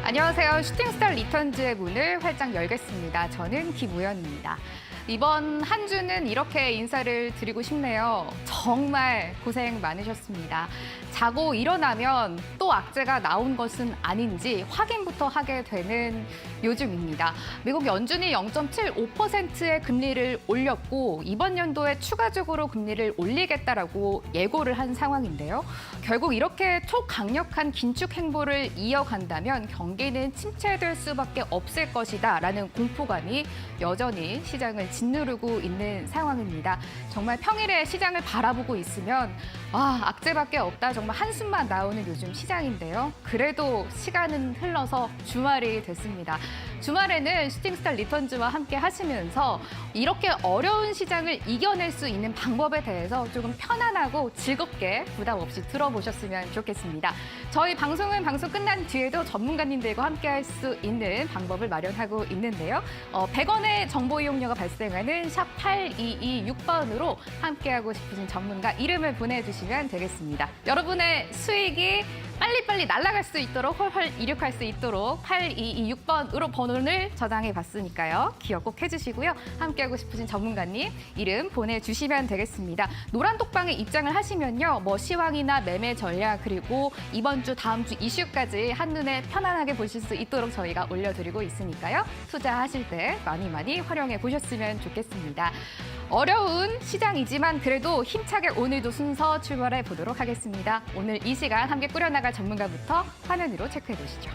안녕하세요. 슈팅스타 리턴즈의 문을 활짝 열겠습니다. 저는 김우연입니다. 이번 한 주는 이렇게 인사를 드리고 싶네요. 정말 고생 많으셨습니다. 자고 일어나면 또 악재가 나온 것은 아닌지 확인부터 하게 되는 요즘입니다. 미국 연준이 0.75%의 금리를 올렸고 이번 연도에 추가적으로 금리를 올리겠다라고 예고를 한 상황인데요. 결국 이렇게 초강력한 긴축 행보를 이어간다면 경기는 침체될 수밖에 없을 것이다라는 공포감이 여전히 시장을 짓누르고 있는 상황입니다. 정말 평일에 시장을 바라보고 있으면 악재밖에 없다. 정말 한숨만 나오는 요즘 시장인데요. 그래도 시간은 흘러서 주말이 됐습니다. 주말에는 슈팅스타 리턴즈와 함께 하시면서 이렇게 어려운 시장을 이겨낼 수 있는 방법에 대해서 조금 편안하고 즐겁게 부담 없이 들어보셨으면 좋겠습니다. 저희 방송은 방송 끝난 뒤에도 전문가님들과 함께 할 수 있는 방법을 마련하고 있는데요. 100원의 정보 이용료가 발생하는 샵 8226번으로 함께하고 싶으신 전문가 이름을 보내주시면 되겠습니다. 여러분의 수익이 빨리빨리 날아갈 수 있도록 헐헐 이륙할 수 있도록 8226번으로 번호를 저장해 봤으니까요. 기억 꼭 해주시고요. 함께하고 싶으신 전문가님 이름 보내주시면 되겠습니다. 노란톡방에 입장을 하시면요. 시황이나 매매 전략 그리고 이번 주 다음 주 이슈까지 한눈에 편안하게 보실 수 있도록 저희가 올려드리고 있으니까요. 투자하실 때 많이 활용해 보셨으면 좋겠습니다. 어려운 시장이지만 그래도 힘차게 오늘도 순서 출발해 보도록 하겠습니다. 오늘 이 시간 함께 꾸려나갈 전문가부터 화면으로 체크해 보시죠.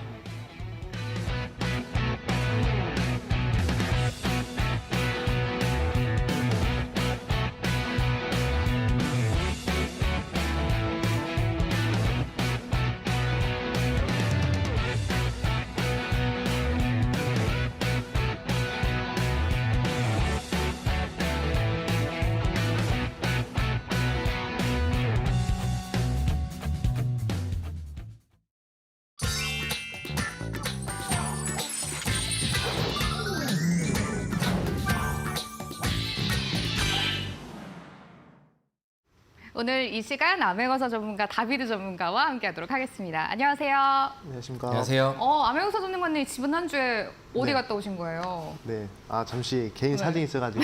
오늘 이 시간 암행어사 전문가 다비드 전문가와 함께하도록 하겠습니다. 안녕하세요. 안녕하십니까. 안녕하세요. 암행어사 전문가님 지금 한 주에 어디 갔다 오신 거예요? 네, 잠시 개인 사정이 있어가지고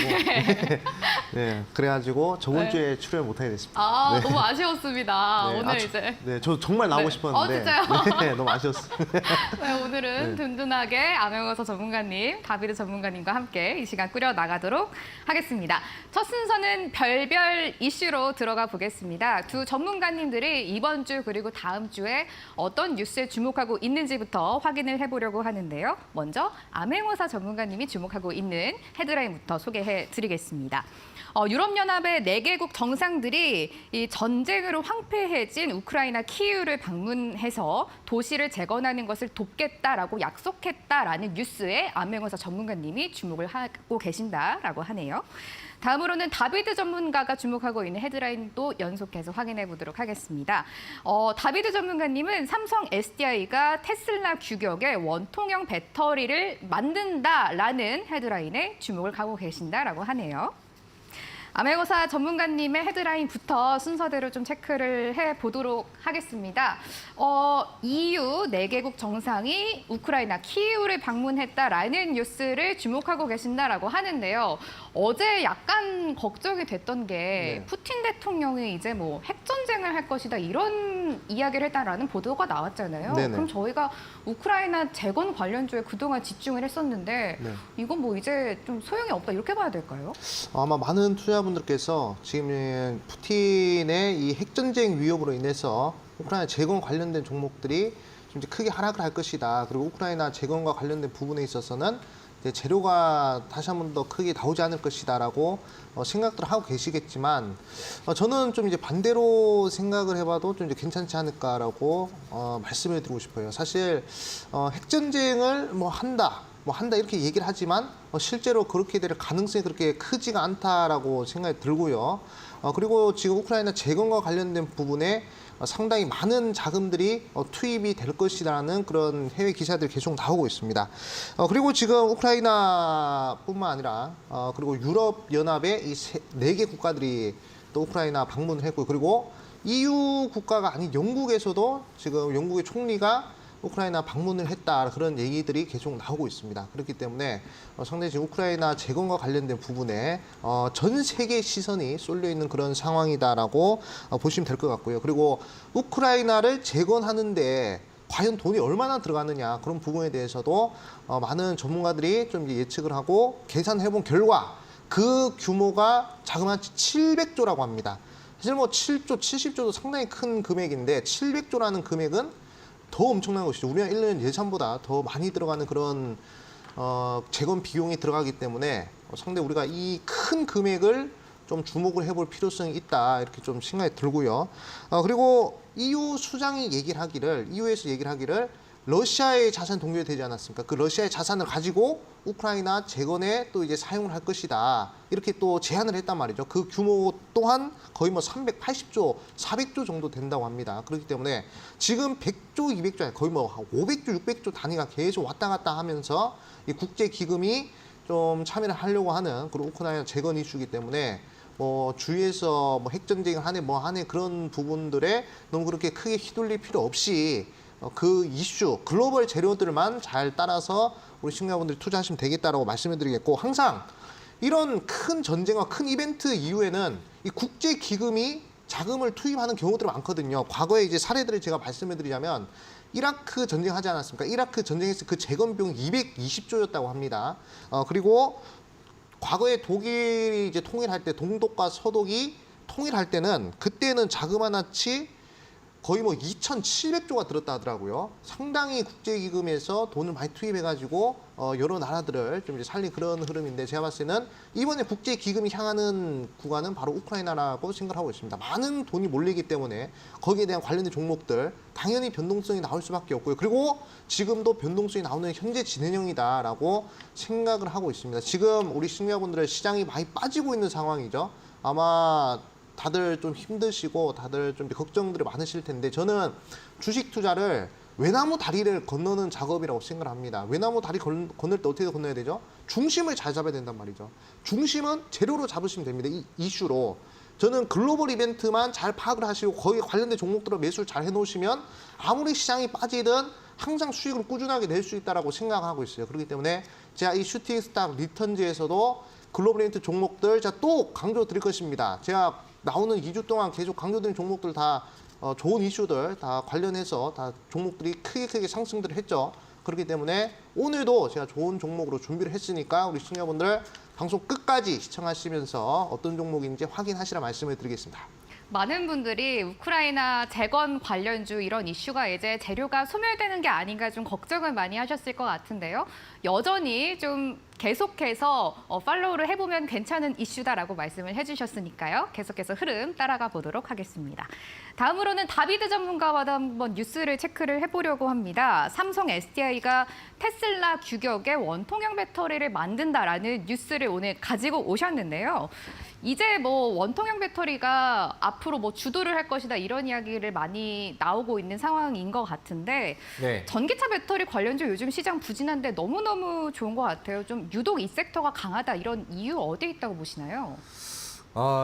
네, 그래가지고 저번 주에 출연 못하게 됐습니다. 네. 너무 아쉬웠습니다. 네, 오늘 이제. 네, 저 정말 나오고 싶었는데. 진짜요? 네, 너무 아쉬웠어요. 네, 오늘은 든든하게 암행어사 전문가님, 다비드 전문가님과 함께 이 시간 꾸려 나가도록 하겠습니다. 첫 순서는 별별 이슈로 들어가 보겠습니다. 두 전문가님들이 이번 주 그리고 다음 주에 어떤 뉴스에 주목하고 있는지부터 확인을 해보려고 하는데요. 먼저 암행어사 전문가님이 주목하고 있는 헤드라인부터 소개해 드리겠습니다. 유럽연합의 4개국 정상들이 이 전쟁으로 황폐해진 우크라이나 키이우를 방문해서 도시를 재건하는 것을 돕겠다라고 약속했다라는 뉴스에 암행어사 전문가님이 주목을 하고 계신다라고 하네요. 다음으로는 다비드 전문가가 주목하고 있는 헤드라인도 연속해서 확인해 보도록 하겠습니다. 다비드 전문가님은 삼성 SDI가 테슬라 규격의 원통형 배터리를 만든다라는 헤드라인에 주목을 하고 계신다라고 하네요. 암행어사 전문가님의 헤드라인부터 순서대로 좀 체크를 해보도록 하겠습니다. EU 4개국 정상이 우크라이나 키이우를 방문했다라는 뉴스를 주목하고 계신다라고 하는데요. 어제 약간 걱정이 됐던 게 푸틴 대통령이 이제 핵전쟁을 할 것이다 이런 이야기를 했다라는 보도가 나왔잖아요. 네네. 그럼 저희가 우크라이나 재건 관련주에 그동안 집중을 했었는데 이건 이제 좀 소용이 없다 이렇게 봐야 될까요? 아마 많은 투자분들께서 지금 푸틴의 이 핵전쟁 위협으로 인해서 우크라이나 재건 관련된 종목들이 좀 이제 크게 하락을 할 것이다. 그리고 우크라이나 재건과 관련된 부분에 있어서는 이제 재료가 다시 한 번 더 크게 나오지 않을 것이다라고 생각들을 하고 계시겠지만 저는 좀 이제 반대로 생각을 해봐도 좀 이제 괜찮지 않을까라고 말씀을 드리고 싶어요. 사실 핵전쟁을 한다 이렇게 얘기를 하지만 실제로 그렇게 될 가능성이 그렇게 크지가 않다라고 생각이 들고요. 그리고 지금 우크라이나 재건과 관련된 부분에 상당히 많은 자금들이 투입이 될 것이라는 그런 해외 기사들이 계속 나오고 있습니다. 그리고 지금 우크라이나뿐만 아니라 그리고 유럽연합의 이 4개 국가들이 또 우크라이나 방문을 했고요. 그리고 EU 국가가 아닌 영국에서도 지금 영국의 총리가 우크라이나 방문을 했다 그런 얘기들이 계속 나오고 있습니다. 그렇기 때문에 상당히 지금 우크라이나 재건과 관련된 부분에 전 세계 시선이 쏠려 있는 그런 상황이다라고 보시면 될 것 같고요. 그리고 우크라이나를 재건하는데 과연 돈이 얼마나 들어가느냐 그런 부분에 대해서도 많은 전문가들이 좀 예측을 하고 계산해본 결과 그 규모가 자그마치 700조라고 합니다. 사실 뭐 7조, 70조도 상당히 큰 금액인데 700조라는 금액은 더 엄청난 것이죠. 우리나라 1년 예산보다 더 많이 들어가는 그런 재건 비용이 들어가기 때문에 상당히 우리가 이 큰 금액을 좀 주목을 해볼 필요성이 있다 이렇게 좀 생각이 들고요. 그리고 EU 수장이 EU에서 얘기를 하기를 러시아의 자산 동결되지 않았습니까? 그 러시아의 자산을 가지고 우크라이나 재건에 또 이제 사용을 할 것이다. 이렇게 또 제안을 했단 말이죠. 그 규모 또한 거의 뭐 380조, 400조 정도 된다고 합니다. 그렇기 때문에 지금 100조, 200조 아니 거의 뭐 500조, 600조 단위가 계속 왔다 갔다 하면서 이 국제 기금이 좀 참여를 하려고 하는 그런 우크라이나 재건 이슈이기 때문에 뭐 주위에서 뭐 핵전쟁을 하네 뭐 하네 그런 부분들에 너무 그렇게 크게 휘둘릴 필요 없이 그 이슈, 글로벌 재료들만 잘 따라서 우리 시청자분들이 투자하시면 되겠다라고 말씀을 드리겠고 항상 이런 큰 전쟁과 큰 이벤트 이후에는 이 국제 기금이 자금을 투입하는 경우들이 많거든요. 과거에 이제 사례들을 제가 말씀을 드리자면 이라크 전쟁하지 않았습니까? 이라크 전쟁에서 그 재건 비용 220조였다고 합니다. 그리고 과거에 독일이 이제 통일할 때 동독과 서독이 통일할 때는 그때는 자그마치 거의 뭐 2,700조가 들었다 하더라고요. 상당히 국제기금에서 돈을 많이 투입해가지고 여러 나라들을 좀 이제 살린 그런 흐름인데 제가 봤을 때는 이번에 국제기금이 향하는 구간은 바로 우크라이나라고 생각하고 있습니다. 많은 돈이 몰리기 때문에 거기에 대한 관련된 종목들 당연히 변동성이 나올 수밖에 없고요. 그리고 지금도 변동성이 나오는 현재 진행형이다라고 생각을 하고 있습니다. 지금 우리 시청자분들의 시장이 많이 빠지고 있는 상황이죠. 아마 다들 좀 힘드시고 다들 좀 걱정들이 많으실 텐데 저는 주식 투자를 외나무 다리를 건너는 작업이라고 생각을 합니다. 외나무 다리 건널 때 어떻게 건너야 되죠? 중심을 잘 잡아야 된단 말이죠. 중심은 재료로 잡으시면 됩니다. 이 이슈로. 저는 글로벌 이벤트만 잘 파악을 하시고 거기에 관련된 종목들을 매수를 잘 해놓으시면 아무리 시장이 빠지든 항상 수익을 꾸준하게 낼 수 있다고 생각하고 있어요. 그렇기 때문에 제가 이 슈팅 스탁 리턴즈에서도 글로벌 이벤트 종목들 제가 또 강조 드릴 것입니다. 제가 나오는 2주 동안 계속 강조드린 종목들 다 좋은 이슈들 다 관련해서 다 종목들이 크게 상승들을 했죠. 그렇기 때문에 오늘도 제가 좋은 종목으로 준비를 했으니까 우리 시청자분들 방송 끝까지 시청하시면서 어떤 종목인지 확인하시라 말씀을 드리겠습니다. 많은 분들이 우크라이나 재건 관련주 이런 이슈가 이제 재료가 소멸되는 게 아닌가 좀 걱정을 많이 하셨을 것 같은데요. 여전히 좀 계속해서 팔로우를 해보면 괜찮은 이슈다라고 말씀을 해주셨으니까요. 계속해서 흐름 따라가 보도록 하겠습니다. 다음으로는 다비드 전문가와도 한번 뉴스를 체크를 해보려고 합니다. 삼성 SDI가 테슬라 규격의 원통형 배터리를 만든다라는 뉴스를 오늘 가지고 오셨는데요. 이제 뭐 원통형 배터리가 앞으로 뭐 주도를 할 것이다 이런 이야기를 많이 나오고 있는 상황인 것 같은데 네. 전기차 배터리 관련주 요즘 시장 부진한데 너무너무 좋은 것 같아요. 좀 유독 이 섹터가 강하다 이런 이유 어디에 있다고 보시나요?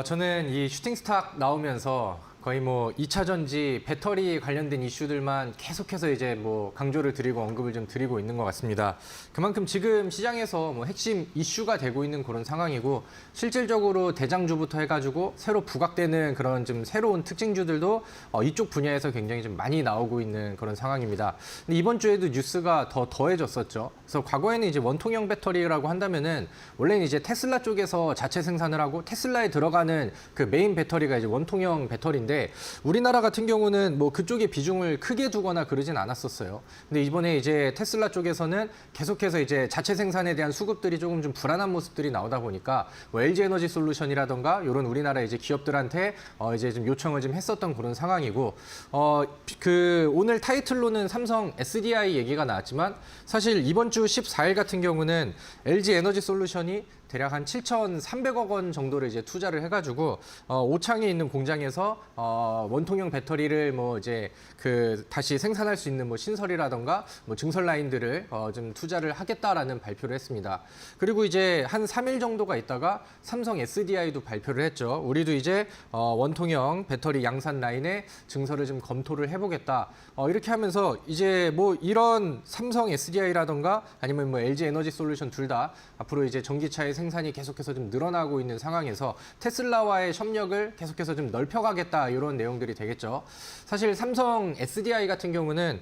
저는 이 슈팅스탁 나오면서 거의 뭐 2차 전지 배터리 관련된 이슈들만 계속해서 이제 뭐 강조를 드리고 언급을 좀 드리고 있는 것 같습니다. 그만큼 지금 시장에서 뭐 핵심 이슈가 되고 있는 그런 상황이고 실질적으로 대장주부터 해가지고 새로 부각되는 그런 좀 새로운 특징주들도 이쪽 분야에서 굉장히 좀 많이 나오고 있는 그런 상황입니다. 근데 이번 주에도 뉴스가 더 더해졌었죠. 그래서 과거에는 이제 원통형 배터리라고 한다면은 원래는 이제 테슬라 쪽에서 자체 생산을 하고 테슬라에 들어가는 그 메인 배터리가 이제 원통형 배터리인데 우리나라 같은 경우는 뭐 그쪽에 비중을 크게 두거나 그러진 않았었어요. 근데 이번에 이제 테슬라 쪽에서는 계속해서 이제 자체 생산에 대한 수급들이 조금 좀 불안한 모습들이 나오다 보니까 뭐 LG 에너지 솔루션이라던가 이런 우리나라 이제 기업들한테 이제 좀 요청을 좀 했었던 그런 상황이고 그 오늘 타이틀로는 삼성 SDI 얘기가 나왔지만 사실 이번 주 14일 같은 경우는 LG 에너지 솔루션이 대략 한 7,300억 원 정도를 이제 투자를 해가지고 오창에 있는 공장에서 원통형 배터리를 뭐 이제 그 다시 생산할 수 있는 뭐 신설이라던가 뭐 증설 라인들을 좀 투자를 하겠다라는 발표를 했습니다. 그리고 이제 한 3일 정도가 있다가 삼성 SDI도 발표를 했죠. 우리도 이제 원통형 배터리 양산 라인의 증설을 좀 검토를 해보겠다. 이렇게 하면서 이제 뭐 이런 삼성 SDI라던가 아니면 뭐 LG 에너지 솔루션 둘 다 앞으로 이제 전기차의 생산이 계속해서 좀 늘어나고 있는 상황에서 테슬라와의 협력을 계속해서 좀 넓혀가겠다 이런 내용들이 되겠죠. 사실 삼성 SDI 같은 경우는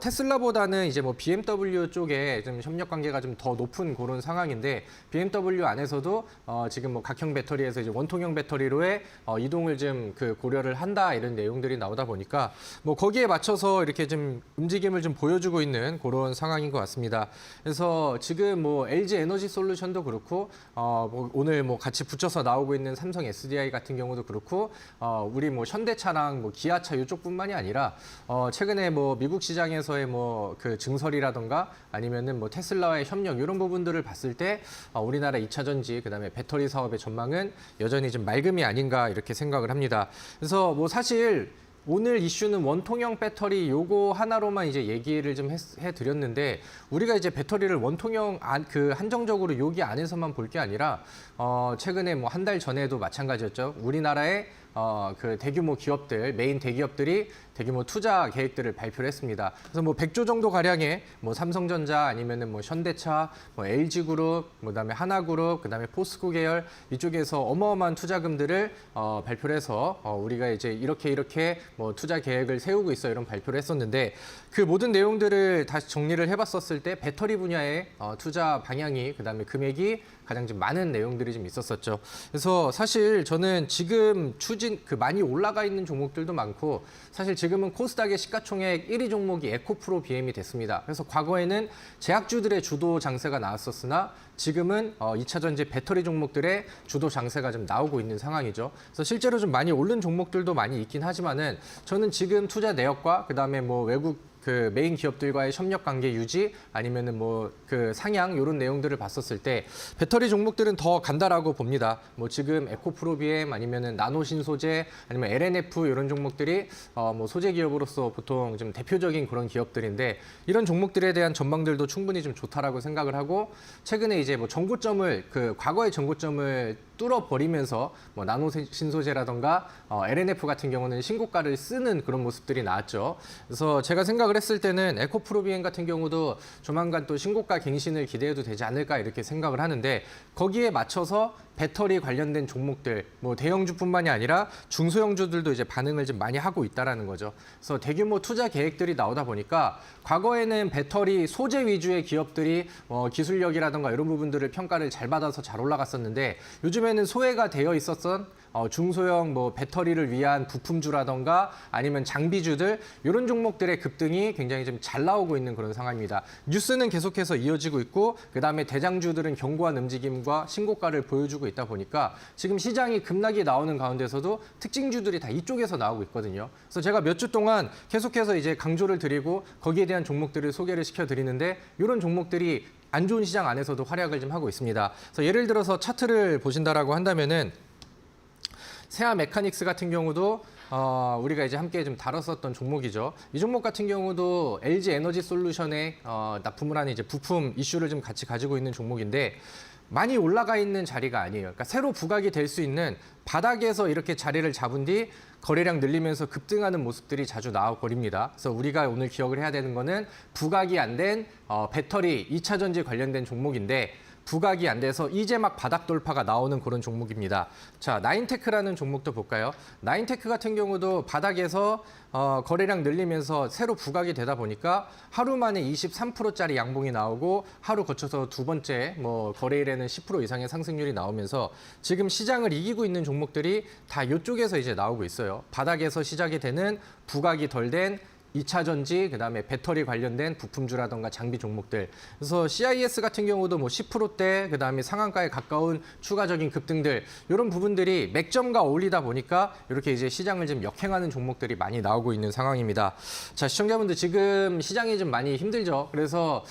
테슬라보다는 이제 뭐 BMW 쪽에 좀 협력 관계가 좀 더 높은 그런 상황인데 BMW 안에서도 지금 뭐 각형 배터리에서 이제 원통형 배터리로의 이동을 좀 그 고려를 한다 이런 내용들이 나오다 보니까 뭐 거기에 맞춰서 이렇게 좀 움직임을 좀 보여주고 있는 그런 상황인 것 같습니다. 그래서 지금 뭐 LG 에너지 솔루션도 그렇고 뭐 오늘 뭐 같이 붙여서 나오고 있는 삼성 SDI 같은 경우도 그렇고 우리 뭐 현대차랑 뭐 기아차 이쪽뿐만이 아니라 최근에 뭐 미국 시장에서의 뭐 그 증설이라던가 아니면은 뭐 테슬라와의 협력 이런 부분들을 봤을 때 우리나라 2차 전지 그다음에 배터리 사업의 전망은 여전히 좀 맑음이 아닌가 이렇게 생각을 합니다. 그래서 뭐 사실 오늘 이슈는 원통형 배터리 요거 하나로만 이제 얘기를 좀 해드렸는데 우리가 이제 배터리를 원통형 그 한정적으로 여기 안에서만 볼 게 아니라 최근에 뭐 한 달 전에도 마찬가지였죠. 우리나라의 그 대규모 기업들, 메인 대기업들이 대규모 투자 계획들을 발표를 했습니다. 그래서 뭐 100조 정도 가량의 뭐 삼성전자 아니면은 뭐 현대차, 뭐 LG그룹, 그다음에 하나그룹, 그다음에 포스코 계열 이쪽에서 어마어마한 투자금들을 발표를 해서 우리가 이제 이렇게 뭐 투자 계획을 세우고 있어 이런 발표를 했었는데 그 모든 내용들을 다시 정리를 해봤었을 때 배터리 분야의 투자 방향이 그다음에 금액이 가장 좀 많은 내용들이 좀 있었었죠. 그래서 사실 저는 지금 많이 올라가 있는 종목들도 많고 사실 지금은 코스닥의 시가총액 1위 종목이 에코프로 BM이 됐습니다. 그래서 과거에는 제약주들의 주도 장세가 나왔었으나 지금은 2차 전지 배터리 종목들의 주도 장세가 좀 나오고 있는 상황이죠. 그래서 실제로 좀 많이 오른 종목들도 많이 있긴 하지만은 저는 지금 투자 내역과 그다음에 뭐 외국 그 메인 기업들과의 협력 관계 유지 아니면은 뭐 그 상향 이런 내용들을 봤었을 때 배터리 종목들은 더 간다라고 봅니다. 뭐 지금 에코프로비엠 아니면은 나노신소재 아니면 LNF 이런 종목들이 뭐 소재 기업으로서 보통 좀 대표적인 그런 기업들인데 이런 종목들에 대한 전망들도 충분히 좀 좋다라고 생각을 하고 최근에 이제 뭐 전고점을 그 과거의 전고점을 뚫어버리면서 뭐 나노신소재라던가 LNF 같은 경우는 신고가를 쓰는 그런 모습들이 나왔죠. 그래서 제가 생각을 했을 때는 에코프로비엠 같은 경우도 조만간 또 신고가 갱신을 기대해도 되지 않을까 이렇게 생각을 하는데 거기에 맞춰서 배터리 관련된 종목들, 뭐 대형주뿐만이 아니라 중소형주들도 이제 반응을 좀 많이 하고 있다라는 거죠. 그래서 대규모 투자 계획들이 나오다 보니까 과거에는 배터리 소재 위주의 기업들이 기술력이라든가 이런 부분들을 평가를 잘 받아서 잘 올라갔었는데 요즘에는 소외가 되어 있었던 중소형 뭐 배터리를 위한 부품주라던가 아니면 장비주들 이런 종목들의 급등이 굉장히 좀 잘 나오고 있는 그런 상황입니다. 뉴스는 계속해서 이어지고 있고 그다음에 대장주들은 견고한 움직임과 신고가를 보여주고 있다 보니까 지금 시장이 급락이 나오는 가운데서도 특징주들이 다 이쪽에서 나오고 있거든요. 그래서 제가 몇 주 동안 계속해서 이제 강조를 드리고 거기에 대한 종목들을 소개를 시켜드리는데 이런 종목들이 안 좋은 시장 안에서도 활약을 좀 하고 있습니다. 그래서 예를 들어서 차트를 보신다라고 한다면은 세아 메카닉스 같은 경우도 우리가 이제 함께 좀 다뤘었던 종목이죠. 이 종목 같은 경우도 LG 에너지 솔루션에 납품을 하는 이제 부품 이슈를 좀 같이 가지고 있는 종목인데 많이 올라가 있는 자리가 아니에요. 그러니까 새로 부각이 될 수 있는 바닥에서 이렇게 자리를 잡은 뒤 거래량 늘리면서 급등하는 모습들이 자주 나와버립니다. 그래서 우리가 오늘 기억을 해야 되는 거는 부각이 안 된 배터리 2차 전지 관련된 종목인데 부각이 안 돼서 이제 막 바닥 돌파가 나오는 그런 종목입니다. 자, 나인테크라는 종목도 볼까요? 나인테크 같은 경우도 바닥에서 거래량 늘리면서 새로 부각이 되다 보니까 하루 만에 23%짜리 양봉이 나오고 하루 거쳐서 두 번째 뭐 거래일에는 10% 이상의 상승률이 나오면서 지금 시장을 이기고 있는 종목들이 다 이쪽에서 이제 나오고 있어요. 바닥에서 시작이 되는 부각이 덜 된 2차 전지, 그다음에 배터리 관련된 부품주라던가 장비 종목들. 그래서 CIS 같은 경우도 뭐 10%대, 그다음에 상한가에 가까운 추가적인 급등들, 이런 부분들이 맥점과 어울리다 보니까 이렇게 이제 시장을 좀 역행하는 종목들이 많이 나오고 있는 상황입니다. 자, 시청자분들 지금 시장이 좀 많이 힘들죠. 그래서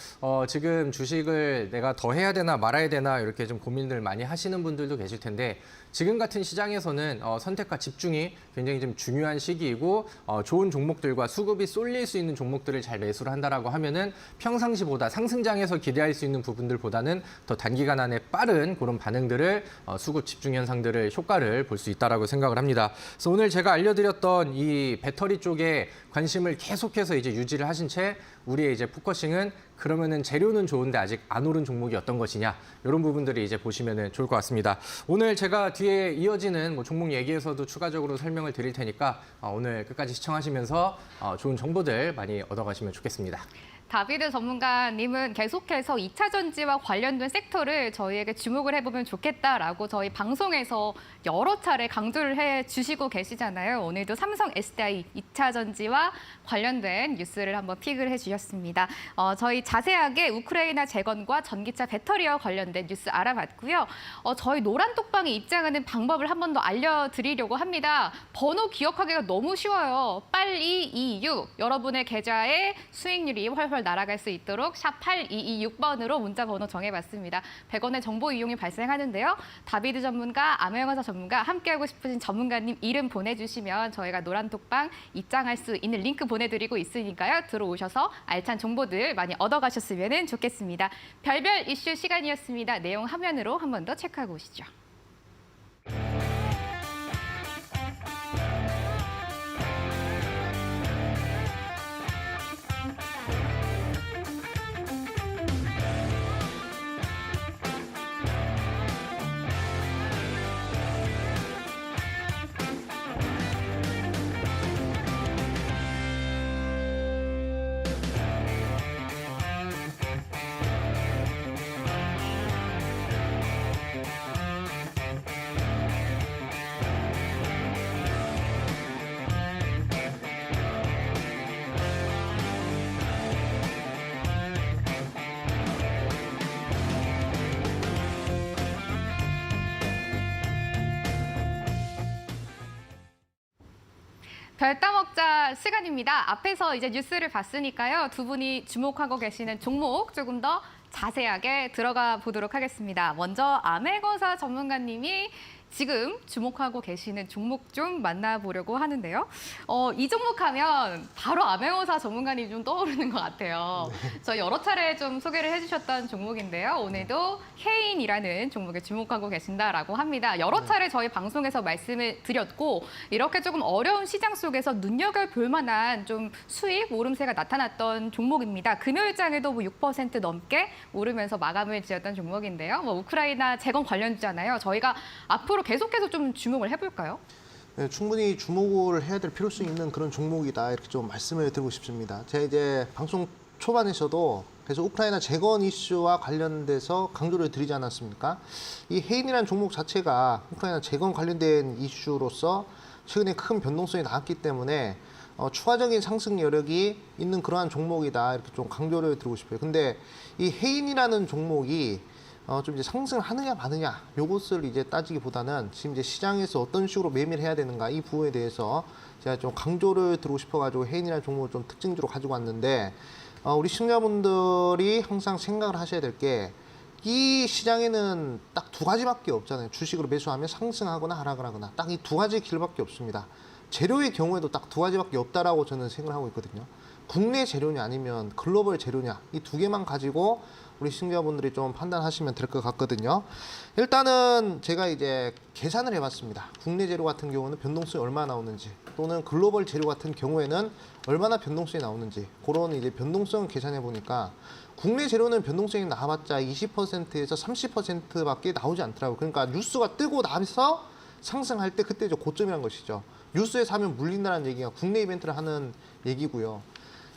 지금 주식을 내가 더 해야 되나 말아야 되나 이렇게 좀 고민들 많이 하시는 분들도 계실 텐데, 지금 같은 시장에서는 선택과 집중이 굉장히 좀 중요한 시기이고, 좋은 종목들과 수급이 쏠릴 수 있는 종목들을 잘 매수를 한다라고 하면은 평상시보다 상승장에서 기대할 수 있는 부분들보다는 더 단기간 안에 빠른 그런 반응들을 수급 집중 현상들을 효과를 볼 수 있다라고 생각을 합니다. 그래서 오늘 제가 알려드렸던 이 배터리 쪽에 관심을 계속해서 이제 유지를 하신 채 우리의 이제 포커싱은 그러면은 재료는 좋은데 아직 안 오른 종목이 어떤 것이냐, 이런 부분들을 이제 보시면은 좋을 것 같습니다. 오늘 제가 뒤에 이어지는 뭐 종목 얘기에서도 추가적으로 설명을 드릴 테니까 오늘 끝까지 시청하시면서 좋은 정보들 많이 얻어가시면 좋겠습니다. 다비드 전문가님은 계속해서 2차 전지와 관련된 섹터를 저희에게 주목을 해보면 좋겠다라고 저희 방송에서 여러 차례 강조를 해주시고 계시잖아요. 오늘도 삼성 SDI 2차 전지와 관련된 뉴스를 한번 픽을 해주셨습니다. 저희 자세하게 우크라이나 재건과 전기차 배터리와 관련된 뉴스 알아봤고요. 저희 노란톡방에 입장하는 방법을 한 번 더 알려드리려고 합니다. 번호 기억하기가 너무 쉬워요. 8226. 여러분의 계좌에 수익률이 훨훨 날아갈 수 있도록 샵 8226번으로 문자 번호 정해봤습니다. 100원의 정보 이용이 발생하는데요. 다비드 전문가, 암호영어사 전문가, 함께하고 싶으신 전문가님 이름 보내주시면 저희가 노란톡방 입장할 수 있는 링크 보내드리고 있으니까요. 들어오셔서 알찬 정보들 많이 얻어가셨으면 좋겠습니다. 별별 이슈 시간이었습니다. 내용 화면으로 한 번 더 체크하고 오시죠. 별따 먹자 시간입니다. 앞에서 이제 뉴스를 봤으니까요. 두 분이 주목하고 계시는 종목 조금 더 자세하게 들어가 보도록 하겠습니다. 먼저 암행어사 전문가님이 지금 주목하고 계시는 종목 좀 만나보려고 하는데요. 이 종목 하면 바로 암행어사 전문가님 좀 떠오르는 것 같아요. 저 여러 차례 좀 소개를 해주셨던 종목인데요. 오늘도 해인이라는 종목에 주목하고 계신다라고 합니다. 여러 차례 저희 방송에서 말씀을 드렸고, 이렇게 조금 어려운 시장 속에서 눈여겨볼 만한 좀 수익 오름세가 나타났던 종목입니다. 금요일장에도 뭐 6% 넘게 오르면서 마감을 지었던 종목인데요. 뭐 우크라이나 재건 관련주잖아요. 저희가 앞으로 계속해서 좀 주목을 해볼까요? 네, 충분히 주목을 해야 될 필요성이 있는 그런 종목이다, 이렇게 좀 말씀을 드리고 싶습니다. 제가 이제 방송 초반에서도 그래서 우크라이나 재건 이슈와 관련돼서 강조를 드리지 않았습니까? 이 해인이라는 종목 자체가 우크라이나 재건 관련된 이슈로서 최근에 큰 변동성이 나왔기 때문에 추가적인 상승 여력이 있는 그러한 종목이다, 이렇게 좀 강조를 드리고 싶어요. 근데 이 해인이라는 종목이 좀 이제 상승하느냐 마느냐, 요것을 이제 따지기보다는 지금 이제 시장에서 어떤 식으로 매매를 해야 되는가, 이 부분에 대해서 제가 좀 강조를 드리고 싶어가지고 해인이라는 종목을 좀 특징적으로 가지고 왔는데, 우리 시청자분들이 항상 생각을 하셔야 될 게, 이 시장에는 딱 두 가지밖에 없잖아요. 주식으로 매수하면 상승하거나 하락을 하거나 딱 이 두 가지 길밖에 없습니다. 재료의 경우에도 딱 두 가지밖에 없다라고 저는 생각을 하고 있거든요. 국내 재료냐 아니면 글로벌 재료냐, 이 두 개만 가지고 우리 시청자분들이 좀 판단하시면 될 것 같거든요. 일단은 제가 이제 계산을 해봤습니다. 국내 재료 같은 경우는 변동성이 얼마나 나오는지, 또는 글로벌 재료 같은 경우에는 얼마나 변동성이 나오는지, 그런 이제 변동성을 계산해 보니까 국내 재료는 변동성이 나와봤자 20%에서 30%밖에 나오지 않더라고요. 그러니까 뉴스가 뜨고 나서 상승할 때 그때 이제 고점이란 것이죠. 뉴스에 사면 물린다는 얘기가 국내 이벤트를 하는 얘기고요.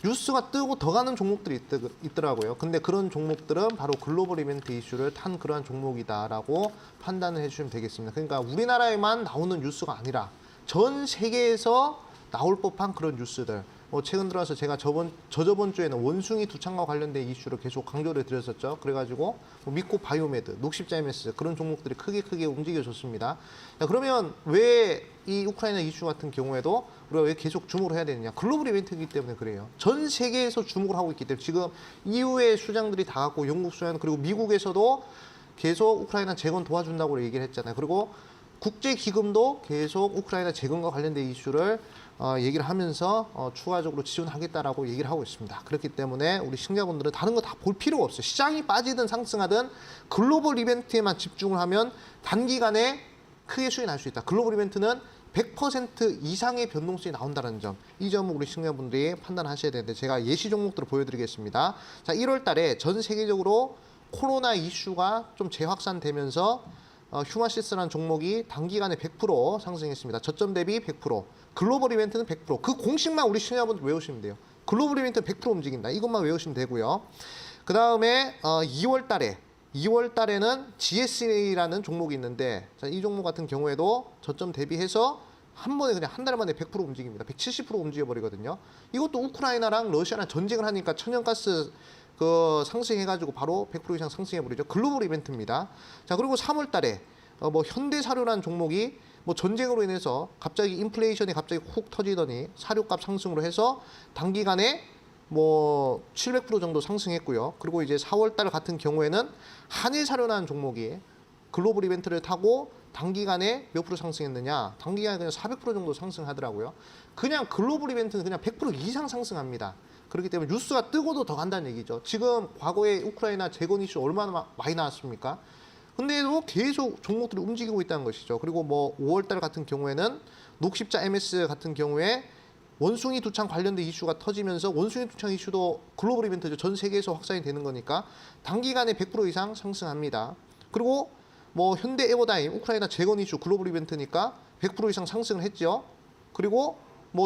뉴스가 뜨고 더 가는 종목들이 있더라고요. 근데 그런 종목들은 바로 글로벌 이벤트 이슈를 탄 그러한 종목이다라고 판단을 해주시면 되겠습니다. 그러니까 우리나라에만 나오는 뉴스가 아니라 전 세계에서 나올 법한 그런 뉴스들, 최근 들어서 제가 저저번 주에는 원숭이 두창과 관련된 이슈를 계속 강조를 드렸었죠. 그래가지고 미코 바이오메드, 녹십자 MS 그런 종목들이 크게 움직여줬습니다. 자, 그러면 왜 이 우크라이나 이슈 같은 경우에도 우리가 왜 계속 주목을 해야 되느냐? 글로벌 이벤트이기 때문에 그래요. 전 세계에서 주목을 하고 있기 때문에 지금 EU의 수장들이 다 갖고 영국 수장 그리고 미국에서도 계속 우크라이나 재건 도와준다고 얘기를 했잖아요. 그리고 국제기금도 계속 우크라이나 재건과 관련된 이슈를 얘기를 하면서 추가적으로 지원하겠다라고 얘기를 하고 있습니다. 그렇기 때문에 우리 시청자분들은 다른 거 다 볼 필요가 없어요. 시장이 빠지든 상승하든 글로벌 이벤트에만 집중을 하면 단기간에 크게 수익이 날 수 있다. 글로벌 이벤트는 100% 이상의 변동성이 나온다는 점. 이 점을 우리 시청자분들이 판단하셔야 되는데 제가 예시 종목들을 보여드리겠습니다. 자, 1월 달에 전 세계적으로 코로나 이슈가 좀 재확산되면서 휴마시스라는 종목이 단기간에 100% 상승했습니다. 저점 대비 100%. 글로벌 이벤트는 100%. 그 공식만 우리 시청자분들 외우시면 돼요. 글로벌 이벤트는 100% 움직인다. 이것만 외우시면 되고요. 그 다음에 2월 달에는 GSA라는 종목이 있는데 자, 이 종목 같은 경우에도 저점 대비해서 한 번에 그냥 한 달 만에 100% 움직입니다. 170% 움직여버리거든요. 이것도 우크라이나랑 러시아랑 전쟁을 하니까 천연가스 상승해가지고 바로 100% 이상 상승해버리죠. 글로벌 이벤트입니다. 자, 그리고 3월 달에 현대사료라는 종목이 전쟁으로 인해서 갑자기 인플레이션이 갑자기 훅 터지더니 사료값 상승으로 해서 단기간에 700% 정도 상승했고요. 그리고 이제 4월 달 같은 경우에는 한일사료라는 종목이 글로벌 이벤트를 타고 단기간에 몇 프로 상승했느냐? 단기간에 그냥 400% 정도 상승하더라고요. 그냥 글로벌 이벤트는 그냥 100% 이상 상승합니다. 그렇기 때문에 뉴스가 뜨고도 더 간다는 얘기죠. 지금 과거에 우크라이나 재건 이슈 얼마나 많이 나왔습니까? 근데도 계속 종목들이 움직이고 있다는 것이죠. 그리고 5월 달 같은 경우에는 녹십자 MS 같은 경우에 원숭이 두창 관련된 이슈가 터지면서 원숭이 두창 이슈도 글로벌 이벤트죠. 전 세계에서 확산이 되는 거니까 단기간에 100% 이상 상승합니다. 그리고 현대 에버다임 우크라이나 재건 이슈 글로벌 이벤트니까 100% 이상 상승을 했죠. 그리고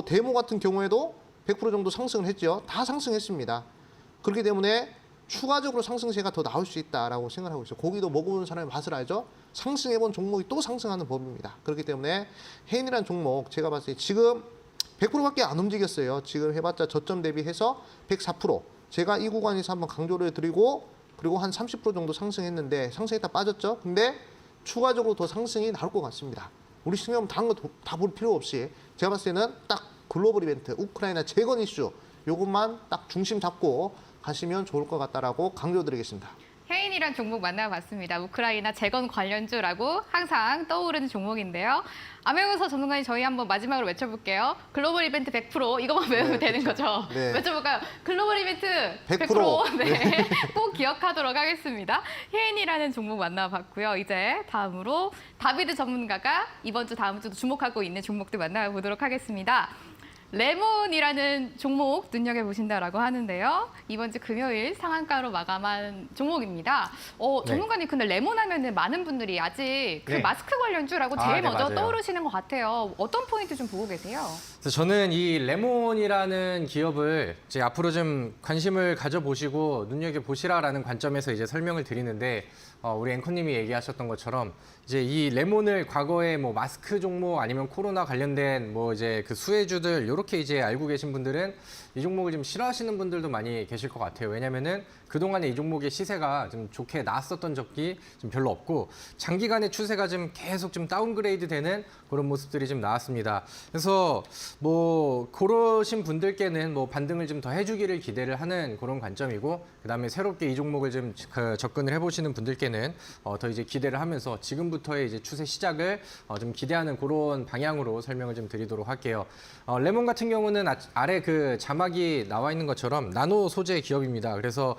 데모 같은 경우에도 100% 정도 상승을 했죠. 다 상승했습니다. 그렇기 때문에 추가적으로 상승세가 더 나올 수 있다라고 생각하고 있어요. 고기도 먹어보는 사람이 맛을 알죠. 상승해본 종목이 또 상승하는 법입니다. 그렇기 때문에 해인이라는 종목 제가 봤을 때 지금 100%밖에 안 움직였어요. 지금 해봤자 저점 대비해서 104%. 제가 이 구간에서 한번 강조를 드리고 그리고 한 30% 정도 상승했는데 상승했다 빠졌죠. 근데 추가적으로 더 상승이 나올 것 같습니다. 우리 시청자분 다른 거 다 볼 필요 없이 제가 봤을 때는 딱 글로벌 이벤트, 우크라이나 재건 이슈 요것만 딱 중심 잡고 가시면 좋을 것 같다라고 강조드리겠습니다. 해인이란 종목 만나봤습니다. 우크라이나 재건 관련주라고 항상 떠오르는 종목인데요. 암행우서 전문가님 저희 한번 마지막으로 외쳐볼게요. 글로벌 이벤트 100% 이것만 외우면 되는 거죠. 네. 외쳐볼까요? 글로벌 이벤트 100%. 네. 꼭 기억하도록 하겠습니다. 해인이라는 종목 만나봤고요. 이제 다음으로 다비드 전문가가 이번 주 다음 주도 주목하고 있는 종목들 만나보도록 하겠습니다. 레몬이라는 종목 눈여겨보신다라고 하는데요. 이번 주 금요일 상한가로 마감한 종목입니다. 전문가님, 근데 레몬 하면은 많은 분들이 아직 그 네. 마스크 관련주라고 제일 네, 먼저 맞아요. 떠오르시는 것 같아요. 어떤 포인트 좀 보고 계세요? 그래서 저는 이 레몬이라는 기업을 이제 앞으로 좀 관심을 가져보시고 눈여겨보시라라는 관점에서 이제 설명을 드리는데 우리 앵커님이 얘기하셨던 것처럼 이제 이 레몬을 과거에 마스크 종목 아니면 코로나 관련된 이제 그 수혜주들 이렇게 이제 알고 계신 분들은 이 종목을 좀 싫어하시는 분들도 많이 계실 것 같아요. 왜냐면은 그동안에 이 종목의 시세가 좀 좋게 나왔었던 적이 좀 별로 없고 장기간의 추세가 좀 계속 좀 다운그레이드 되는 그런 모습들이 좀 나왔습니다. 그래서 그러신 분들께는 반등을 좀 더 해주기를 기대를 하는 그런 관점이고 그다음에 새롭게 이 종목을 좀 접근을 해보시는 분들께는 더 이제 기대를 하면서 지금부터의 이제 추세 시작을 좀 기대하는 그런 방향으로 설명을 좀 드리도록 할게요. 레몬 같은 경우는 아래 그 자막이 나와 있는 것처럼 나노 소재 기업입니다. 그래서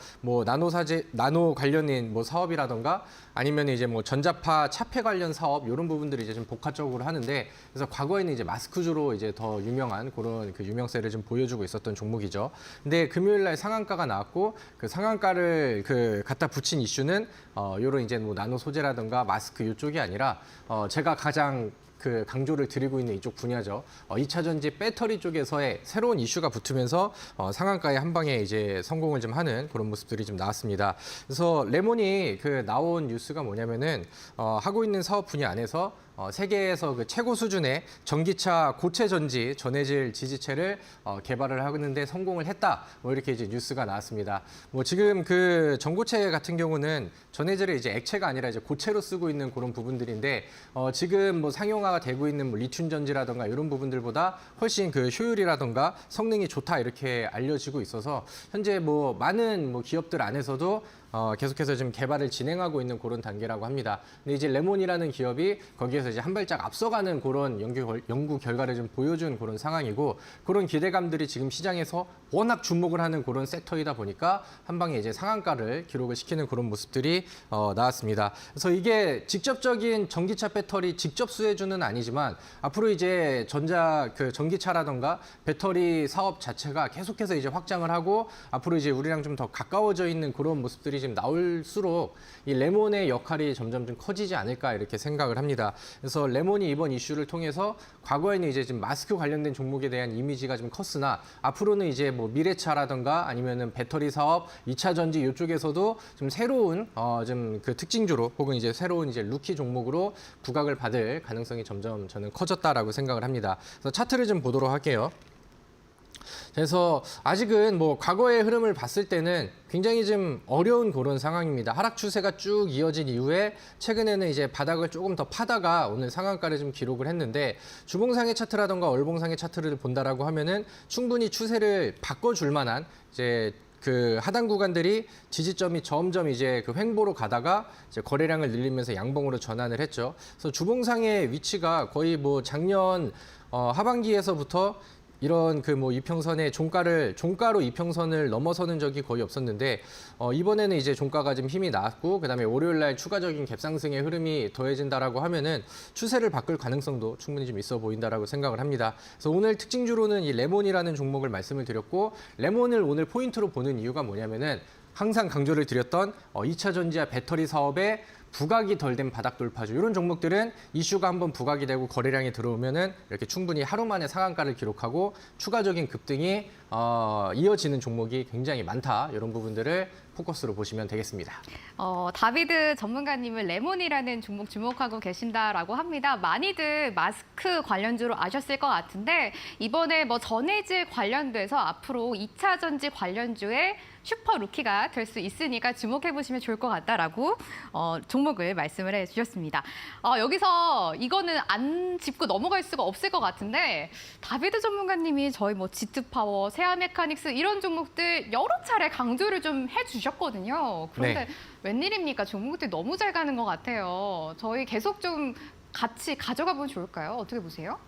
나노 관련인 사업이라던가 아니면 이제 전자파 차폐 관련 사업 이런 부분들이 이제 좀 복합적으로 하는데 그래서 과거에는 이제 마스크주로 이제 더 유명한 그런 그 유명세를 좀 보여주고 있었던 종목이죠. 근데 금요일 날 상한가가 나왔고 그 상한가를 갖다 붙인 이슈는 요런 이제 나노 소재라던가 마스크 이쪽이 아니라 제가 가장 강조를 드리고 있는 이쪽 분야죠. 2차 전지 배터리 쪽에서의 새로운 이슈가 붙으면서 상한가에 한 방에 이제 성공을 좀 하는 그런 모습들이 좀 나왔습니다. 그래서 레몬이 나온 뉴스가 뭐냐면은 하고 있는 사업 분야 안에서 세계에서 그 최고 수준의 전기차 고체 전지 전해질 지지체를 개발을 하는데 성공을 했다. 뭐 이렇게 이제 뉴스가 나왔습니다. 뭐 지금 그 전고체 같은 경우는 전해질을 이제 액체가 아니라 이제 고체로 쓰고 있는 그런 부분들인데 지금 뭐 상용화가 되고 있는 뭐 리튬 전지라든가 이런 부분들보다 훨씬 그 효율이라든가 성능이 좋다 이렇게 알려지고 있어서 현재 뭐 많은 뭐 기업들 안에서도 계속해서 지금 개발을 진행하고 있는 그런 단계라고 합니다. 근데 이제 레몬이라는 기업이 거기에서 이제 한 발짝 앞서가는 그런 연구 결과를 좀 보여준 그런 상황이고 그런 기대감들이 지금 시장에서 워낙 주목을 하는 그런 섹터이다 보니까 한 방에 이제 상한가를 기록을 시키는 그런 모습들이 나왔습니다. 그래서 이게 직접적인 전기차 배터리 직접 수혜주는 아니지만 앞으로 이제 전기차라던가 배터리 사업 자체가 계속해서 이제 확장을 하고 앞으로 이제 우리랑 좀 더 가까워져 있는 그런 모습들이 지금 나올수록 이 레몬의 역할이 점점 좀 커지지 않을까 이렇게 생각을 합니다. 그래서 레몬이 이번 이슈를 통해서 과거에는 이제 지금 마스크 관련된 종목에 대한 이미지가 좀 컸으나 앞으로는 이제 뭐 미래차라든가 아니면은 배터리 사업, 2차 전지 이쪽에서도 좀 새로운 좀 그 특징주로 혹은 이제 새로운 이제 루키 종목으로 부각을 받을 가능성이 점점 저는 커졌다라고 생각을 합니다. 그래서 차트를 좀 보도록 할게요. 그래서 아직은 뭐 과거의 흐름을 봤을 때는 굉장히 좀 어려운 그런 상황입니다. 하락 추세가 쭉 이어진 이후에 최근에는 이제 바닥을 조금 더 파다가 오늘 상한가를 좀 기록을 했는데 주봉상의 차트라던가 월봉상의 차트를 본다라고 하면은 충분히 추세를 바꿔줄 만한 이제 그 하단 구간들이 지지점이 점점 이제 그 횡보로 가다가 이제 거래량을 늘리면서 양봉으로 전환을 했죠. 그래서 주봉상의 위치가 거의 뭐 작년 하반기에서부터 이런 그 뭐 이평선의 종가로 이평선을 넘어서는 적이 거의 없었는데 이번에는 이제 종가가 좀 힘이 났고 그다음에 월요일 날 추가적인 갭상승의 흐름이 더해진다라고 하면은 추세를 바꿀 가능성도 충분히 좀 있어 보인다라고 생각을 합니다. 그래서 오늘 특징주로는 이 레몬이라는 종목을 말씀을 드렸고 레몬을 오늘 포인트로 보는 이유가 뭐냐면은 항상 강조를 드렸던 2차 전지와 배터리 사업에 부각이 덜 된 바닥 돌파주 이런 종목들은 이슈가 한번 부각이 되고 거래량이 들어오면은 이렇게 충분히 하루 만에 상한가를 기록하고 추가적인 급등이 이어지는 종목이 굉장히 많다. 이런 부분들을 포커스로 보시면 되겠습니다. 다비드 전문가님은 레몬이라는 종목 주목하고 계신다라고 합니다. 많이들 마스크 관련주로 아셨을 것 같은데 이번에 뭐 전해질 관련돼서 앞으로 2차 전지 관련주에 슈퍼 루키가 될 수 있으니까 주목해 보시면 좋을 것 같다라고 종목을 말씀을 해주셨습니다. 여기서 이거는 안 짚고 넘어갈 수가 없을 것 같은데 다비드 전문가님이 저희 뭐 G2 파워, 세아 메카닉스 이런 종목들 여러 차례 강조를 좀 해주셨거든요. 그런데 네. 웬일입니까? 종목들 너무 잘 가는 것 같아요. 저희 계속 좀 같이 가져가 보면 좋을까요? 어떻게 보세요?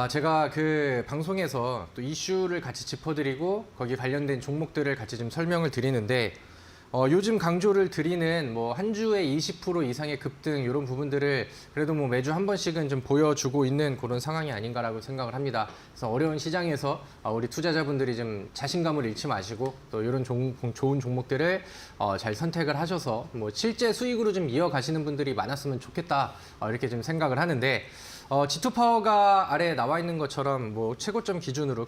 제가 그 방송에서 또 이슈를 같이 짚어드리고 거기 관련된 종목들을 같이 좀 설명을 드리는데 요즘 강조를 드리는 뭐 한 주에 20% 이상의 급등 이런 부분들을 그래도 뭐 매주 한 번씩은 좀 보여주고 있는 그런 상황이 아닌가라고 생각을 합니다. 그래서 어려운 시장에서 우리 투자자분들이 좀 자신감을 잃지 마시고 또 이런 좋은 종목들을 잘 선택을 하셔서 뭐 실제 수익으로 좀 이어가시는 분들이 많았으면 좋겠다 이렇게 좀 생각을 하는데 G2 파워가 아래에 나와 있는 것처럼 뭐 최고점 기준으로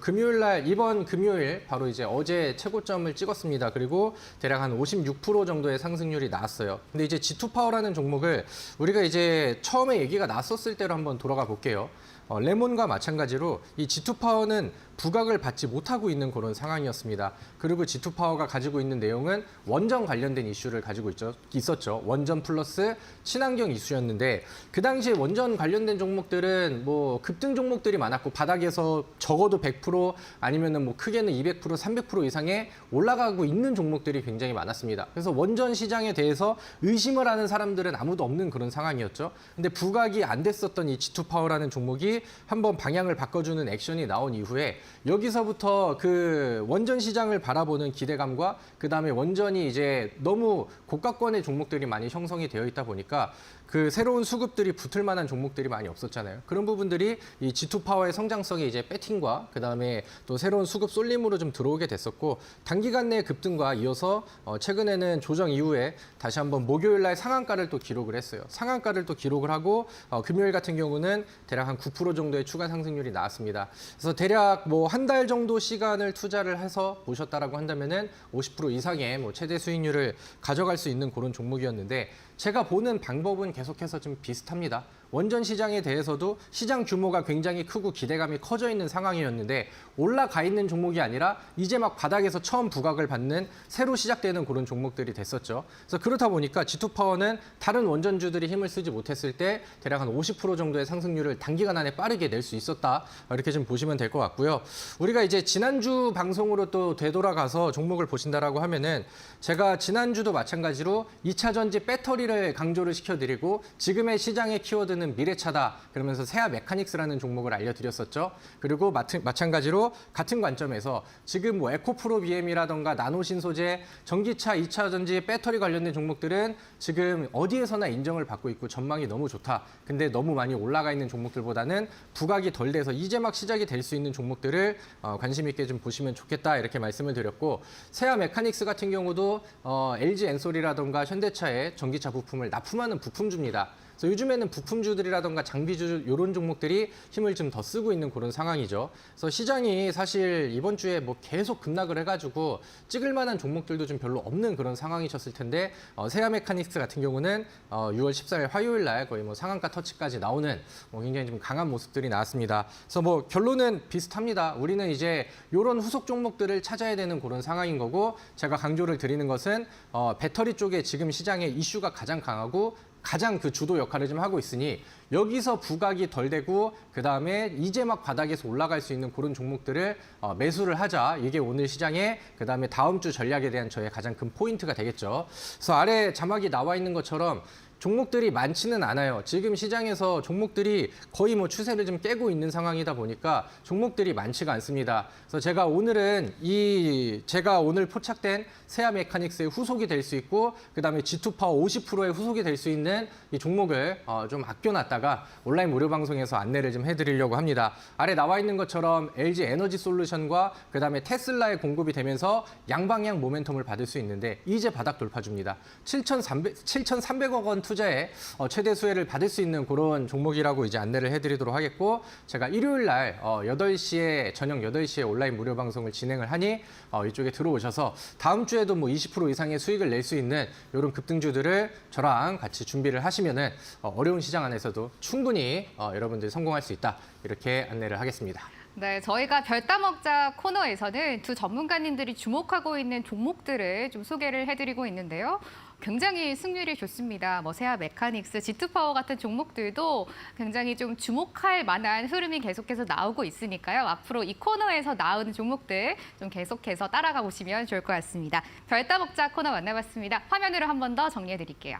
이번 금요일 바로 이제 어제 최고점을 찍었습니다. 그리고 대략 한 56% 정도의 상승률이 나왔어요. 근데 이제 G2 파워라는 종목을 우리가 이제 처음에 얘기가 났었을 때로 한번 돌아가 볼게요. 레몬과 마찬가지로 이 G2 파워는 부각을 받지 못하고 있는 그런 상황이었습니다. 그리고 G2 파워가 가지고 있는 내용은 원전 관련된 이슈를 가지고 있었죠. 원전 플러스 친환경 이슈였는데 그 당시에 원전 관련된 종목들은 뭐 급등 종목들이 많았고 바닥에서 적어도 100% 아니면은 뭐 크게는 200%, 300% 이상의 올라가고 있는 종목들이 굉장히 많았습니다. 그래서 원전 시장에 대해서 의심을 하는 사람들은 아무도 없는 그런 상황이었죠. 근데 부각이 안 됐었던 이 G2 파워라는 종목이 한번 방향을 바꿔주는 액션이 나온 이후에 여기서부터 그 원전 시장을 바라보는 기대감과 그다음에 원전이 이제 너무 고가권의 종목들이 많이 형성이 되어 있다 보니까 그 새로운 수급들이 붙을 만한 종목들이 많이 없었잖아요. 그런 부분들이 이 G2 파워의 성장성이 이제 배팅과 그다음에 또 새로운 수급 쏠림으로 좀 들어오게 됐었고 단기간 내 급등과 이어서 최근에는 조정 이후에 다시 한번 목요일 날 상한가를 또 기록을 했어요. 상한가를 또 기록을 하고 금요일 같은 경우는 대략 한 9% 정도의 추가 상승률이 나왔습니다. 그래서 대략 뭐 한 달 정도 시간을 투자를 해서 보셨다라고 한다면은 50% 이상의 뭐 최대 수익률을 가져갈 수 있는 그런 종목이었는데 제가 보는 방법은 계속해서 좀 비슷합니다. 원전 시장에 대해서도 시장 규모가 굉장히 크고 기대감이 커져 있는 상황이었는데 올라가 있는 종목이 아니라 이제 막 바닥에서 처음 부각을 받는 새로 시작되는 그런 종목들이 됐었죠. 그래서 그렇다 보니까 G2파워는 다른 원전주들이 힘을 쓰지 못했을 때 대략 한 50% 정도의 상승률을 단기간 안에 빠르게 낼 수 있었다. 이렇게 좀 보시면 될 것 같고요. 우리가 이제 지난주 방송으로 또 되돌아가서 종목을 보신다라고 하면은 제가 지난주도 마찬가지로 2차 전지 배터리를 강조를 시켜드리고 지금의 시장의 키워드는 미래차다. 그러면서 세아 메카닉스라는 종목을 알려드렸었죠. 그리고 마찬가지로 같은 관점에서 지금 뭐 에코프로 BM이라던가 나노신 소재, 전기차 2차 전지 배터리 관련된 종목들은 지금 어디에서나 인정을 받고 있고 전망이 너무 좋다. 근데 너무 많이 올라가 있는 종목들보다는 부각이 덜 돼서 이제 막 시작이 될 수 있는 종목들을 관심 있게 좀 보시면 좋겠다 이렇게 말씀을 드렸고 세아 메카닉스 같은 경우도 LG 엔솔이라던가 현대차의 전기차 부품을 납품하는 부품주입니다. 그래서 요즘에는 부품주들이라던가 장비주 이런 종목들이 힘을 좀 더 쓰고 있는 그런 상황이죠. 그래서 시장이 사실 이번 주에 뭐 계속 급락을 해가지고 찍을 만한 종목들도 좀 별로 없는 그런 상황이셨을 텐데 세아 메카닉스 같은 경우는 6월 14일 화요일 날 거의 뭐 상한가 터치까지 나오는 굉장히 좀 강한 모습들이 나왔습니다. 그래서 뭐 결론은 비슷합니다. 우리는 이제 이런 후속 종목들을 찾아야 되는 그런 상황인 거고 제가 강조를 드리는 것은 배터리 쪽에 지금 시장의 이슈가 가장 강하고 가장 그 주도 역할을 좀 하고 있으니 여기서 부각이 덜 되고 그다음에 이제 막 바닥에서 올라갈 수 있는 그런 종목들을 매수를 하자. 이게 오늘 시장의 그다음에 다음 주 전략에 대한 저의 가장 큰 포인트가 되겠죠. 그래서 아래 자막이 나와 있는 것처럼 종목들이 많지는 않아요. 지금 시장에서 종목들이 거의 뭐 추세를 좀 깨고 있는 상황이다 보니까 종목들이 많지가 않습니다. 그래서 제가 오늘은 제가 오늘 포착된 세아 메카닉스의 후속이 될 수 있고 그다음에 G2파워 50%의 후속이 될 수 있는 이 종목을 좀 아껴놨다가 온라인 무료 방송에서 안내를 좀 해드리려고 합니다. 아래 나와 있는 것처럼 LG 에너지 솔루션과 그다음에 테슬라의 공급이 되면서 양방향 모멘텀을 받을 수 있는데 이제 바닥 돌파줍니다. 7,300억 원 투자에 최대 수혜를 받을 수 있는 그런 종목이라고 이제 안내를 해드리도록 하겠고 제가 일요일 날 저녁 8시에 온라인 무료 방송을 진행을 하니 이쪽에 들어오셔서 다음 주에도 뭐 20% 이상의 수익을 낼 수 있는 이런 급등주들을 저랑 같이 준비를 하시면은 어려운 시장 안에서도 충분히 여러분들이 성공할 수 있다 이렇게 안내를 하겠습니다. 네, 저희가 별따먹자 코너에서는 두 전문가님들이 주목하고 있는 종목들을 좀 소개를 해드리고 있는데요. 굉장히 승률이 좋습니다. 뭐 세아 메카닉스, G2파워 같은 종목들도 굉장히 좀 주목할 만한 흐름이 계속해서 나오고 있으니까요. 앞으로 이 코너에서 나오는 종목들 좀 계속해서 따라가 보시면 좋을 것 같습니다. 별따먹자 코너 만나봤습니다. 화면으로 한 번 더 정리해드릴게요.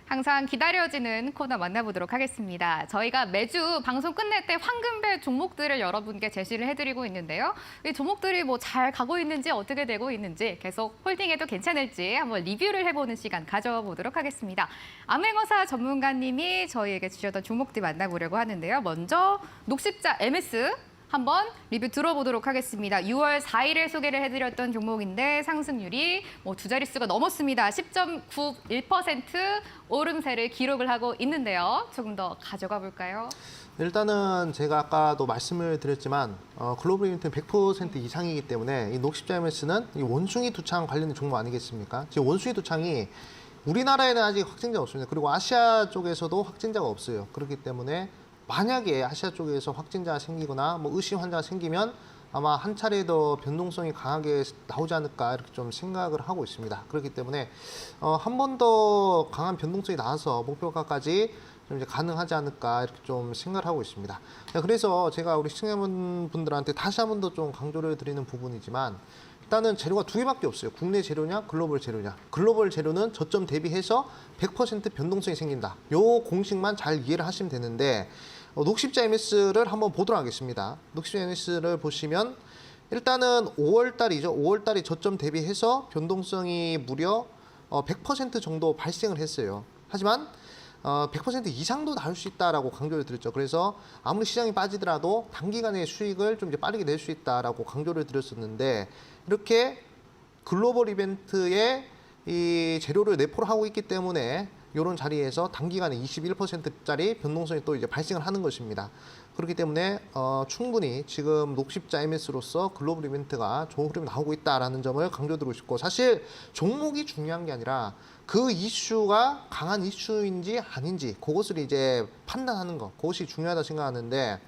항상 기다려지는 코너 만나보도록 하겠습니다. 저희가 매주 방송 끝낼 때 황금별 종목들을 여러분께 제시를 해드리고 있는데요. 이 종목들이 뭐 잘 가고 있는지 어떻게 되고 있는지 계속 홀딩해도 괜찮을지 한번 리뷰를 해보는 시간 가져보도록 하겠습니다. 암행어사 전문가님이 저희에게 주셨던 종목들 만나보려고 하는데요. 먼저 녹십자 MS 한번 리뷰 들어보도록 하겠습니다. 6월 4일에 소개를 해드렸던 종목인데 상승률이 뭐 두 자릿수가 넘었습니다. 10.91% 오름세를 기록을 하고 있는데요. 조금 더 가져가 볼까요? 일단은 제가 아까도 말씀을 드렸지만 글로벌 이벤트는 100% 이상이기 때문에 이 녹십자 MS는 이 원숭이 두창 관련된 종목 아니겠습니까? 지금 원숭이 두창이 우리나라에는 아직 확진자가 없습니다. 그리고 아시아 쪽에서도 확진자가 없어요. 그렇기 때문에 만약에 아시아 쪽에서 확진자가 생기거나 뭐 의심 환자가 생기면 아마 한 차례 더 변동성이 강하게 나오지 않을까 이렇게 좀 생각을 하고 있습니다. 그렇기 때문에 한 번 더 강한 변동성이 나와서 목표가까지 좀 이제 가능하지 않을까 이렇게 좀 생각을 하고 있습니다. 그래서 제가 우리 시청자분들한테 다시 한 번 더 좀 강조를 드리는 부분이지만 일단은 재료가 두 개밖에 없어요. 국내 재료냐, 글로벌 재료냐. 글로벌 재료는 저점 대비해서 100% 변동성이 생긴다. 요 공식만 잘 이해를 하시면 되는데 녹십자 MS를 한번 보도록 하겠습니다. 녹십자 MS를 보시면 일단은 5월 달이죠. 5월 달이 저점 대비해서 변동성이 무려 100% 정도 발생을 했어요. 하지만 100% 이상도 나올 수 있다라고 강조를 드렸죠. 그래서 아무리 시장이 빠지더라도 단기간에 수익을 좀 이제 빠르게 낼 수 있다라고 강조를 드렸었는데 이렇게 글로벌 이벤트에 이 재료를 내포를 하고 있기 때문에 이런 자리에서 단기간에 21%짜리 변동성이 또 이제 발생을 하는 것입니다. 그렇기 때문에 충분히 지금 녹십자 MS로서 글로벌 이벤트가 좋은 흐름이 나오고 있다라는 점을 강조드리고 싶고 사실 종목이 중요한 게 아니라 그 이슈가 강한 이슈인지 아닌지 그것을 이제 판단하는 것 그것이 중요하다 생각하는데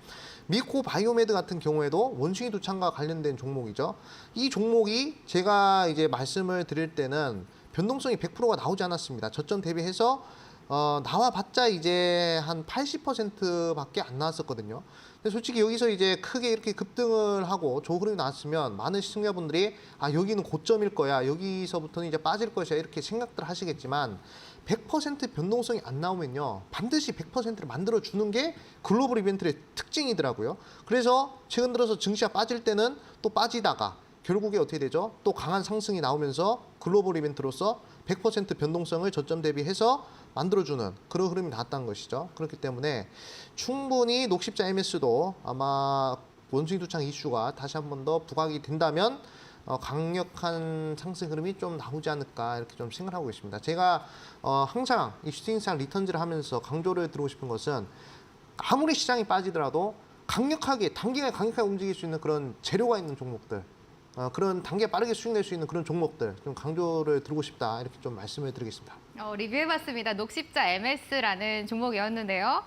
미코 바이오메드 같은 경우에도 원숭이 두창과 관련된 종목이죠. 이 종목이 제가 이제 말씀을 드릴 때는 변동성이 100%가 나오지 않았습니다. 저점 대비해서 나와봤자 이제 한 80%밖에 안 나왔었거든요. 근데 솔직히 여기서 이제 크게 이렇게 급등을 하고 좋은 흐름이 나왔으면 많은 시청자분들이 아 여기는 고점일 거야, 여기서부터는 이제 빠질 것이야 이렇게 생각들 하시겠지만 100% 변동성이 안 나오면요 반드시 100%를 만들어 주는 게 글로벌 이벤트의 특징이더라고요. 그래서 최근 들어서 증시가 빠질 때는 또 빠지다가 결국에 어떻게 되죠? 또 강한 상승이 나오면서 글로벌 이벤트로서 100% 변동성을 저점 대비해서 만들어주는 그런 흐름이 나왔다는 것이죠. 그렇기 때문에 충분히 녹십자 MS도 아마 원숭이 두창 이슈가 다시 한 번 더 부각이 된다면 강력한 상승 흐름이 좀 나오지 않을까 이렇게 좀 생각하고 있습니다. 제가 항상 이 슈팅스탁 리턴즈를 하면서 강조를 드리고 싶은 것은 아무리 시장이 빠지더라도 강력하게 단기간에 강력하게 움직일 수 있는 그런 재료가 있는 종목들 그런 단계 빠르게 수익 낼 수 있는 그런 종목들 좀 강조를 드리고 싶다 이렇게 좀 말씀을 드리겠습니다. 리뷰해봤습니다. 녹십자 MS라는 종목이었는데요.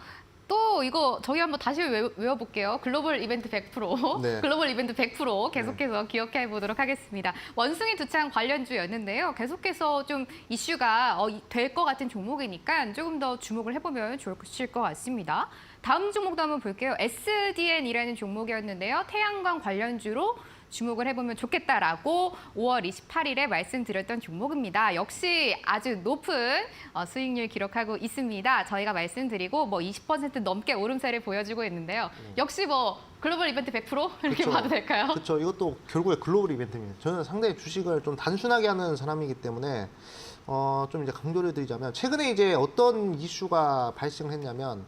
또 이거 저희 한번 다시 외워볼게요. 글로벌 이벤트 100%, 네. 글로벌 이벤트 100% 계속해서 기억해 보도록 하겠습니다. 원숭이 두창 관련주였는데요. 계속해서 좀 이슈가 될 것 같은 종목이니까 조금 더 주목을 해보면 좋으실 것 같습니다. 다음 종목도 한번 볼게요. SDN이라는 종목이었는데요. 태양광 관련주로 주목을 해보면 좋겠다라고 5월 28일에 말씀드렸던 종목입니다. 역시 아주 높은 수익률 기록하고 있습니다. 저희가 말씀드리고 20% 넘게 오름세를 보여주고 있는데요. 역시 글로벌 이벤트 100% 이렇게 그쵸. 봐도 될까요? 그렇죠. 이것도 결국에 글로벌 이벤트입니다. 저는 상당히 주식을 좀 단순하게 하는 사람이기 때문에 좀 이제 강조를 드리자면 최근에 이제 어떤 이슈가 발생을 했냐면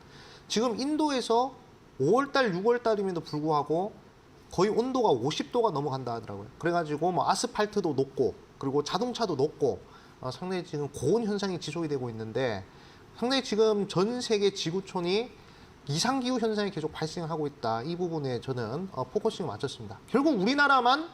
지금 인도에서 5월달, 6월달임에도 불구하고 거의 온도가 50도가 넘어간다 하더라고요. 그래가지고 아스팔트도 녹고 그리고 자동차도 녹고 상당히 지금 고온 현상이 지속이 되고 있는데 상당히 지금 전 세계 지구촌이 이상기후 현상이 계속 발생하고 있다. 이 부분에 저는 포커싱을 맞췄습니다. 결국 우리나라만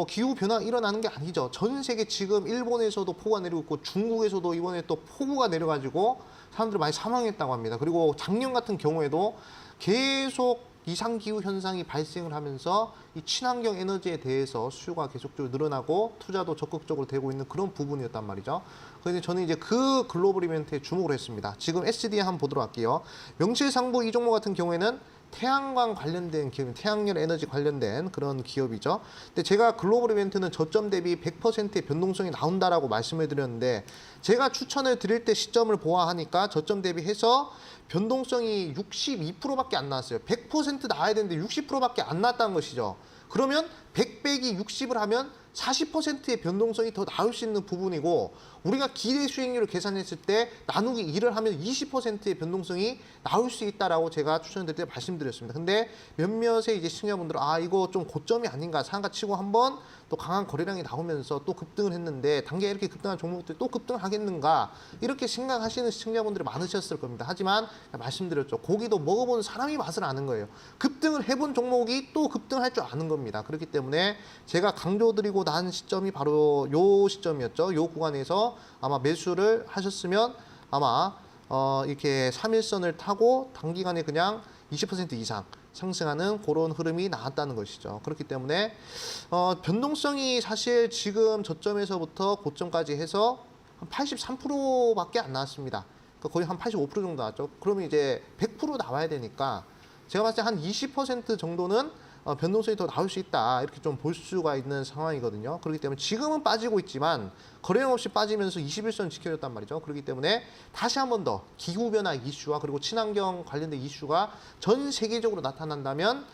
기후 변화 일어나는 게 아니죠. 전 세계 지금 일본에서도 폭우가 내리고 있고 중국에서도 이번에 또 폭우가 내려가지고 사람들이 많이 사망했다고 합니다. 그리고 작년 같은 경우에도 계속 이상기후 현상이 발생을 하면서 이 친환경 에너지에 대해서 수요가 계속적으로 늘어나고 투자도 적극적으로 되고 있는 그런 부분이었단 말이죠. 그런데 저는 이제 그 글로벌 이벤트에 주목을 했습니다. 지금 SDN 한번 보도록 할게요. 명실상부 이 종목 같은 경우에는 태양광 관련된 기업, 태양열 에너지 관련된 그런 기업이죠. 근데 제가 글로벌 이벤트는 저점 대비 100%의 변동성이 나온다라고 말씀을 드렸는데 제가 추천을 드릴 때 시점을 보아하니까 저점 대비해서 변동성이 62%밖에 안 나왔어요. 100% 나와야 되는데 60%밖에 안 나왔다는 것이죠. 그러면 100 빼기 60을 하면 40%의 변동성이 더 나올 수 있는 부분이고 우리가 기대 수익률을 계산했을 때 나누기 2를 하면 20%의 변동성이 나올 수 있다라고 제가 추천드릴 때 말씀드렸습니다. 근데 몇몇의 이제 시청자분들은 이거 좀 고점이 아닌가 상가 치고 한번 또 강한 거래량이 나오면서 또 급등을 했는데 단계 이렇게 급등한 종목들이 또 급등을 하겠는가 이렇게 생각하시는 시청자분들이 많으셨을 겁니다. 하지만 말씀드렸죠. 고기도 먹어본 사람이 맛을 아는 거예요. 급등을 해본 종목이 또 급등을 할 줄 아는 겁니다. 그렇기 때문에 제가 강조드리고 난 시점이 바로 요 시점이었죠. 요 구간에서 아마 매수를 하셨으면 아마 이렇게 3일선을 타고 단기간에 그냥 20% 이상 상승하는 그런 흐름이 나왔다는 것이죠. 그렇기 때문에 변동성이 사실 지금 저점에서부터 고점까지 해서 한 83%밖에 안 나왔습니다. 그러니까 거의 한 85% 정도 나왔죠. 그러면 이제 100% 나와야 되니까 제가 봤을 때 한 20% 정도는 변동성이 더 나올 수 있다 이렇게 좀 볼 수가 있는 상황이거든요. 그렇기 때문에 지금은 빠지고 있지만 거래량 없이 빠지면서 21선 지켜줬단 말이죠. 그렇기 때문에 다시 한 번 더 기후변화 이슈와 그리고 친환경 관련된 이슈가 전 세계적으로 나타난다면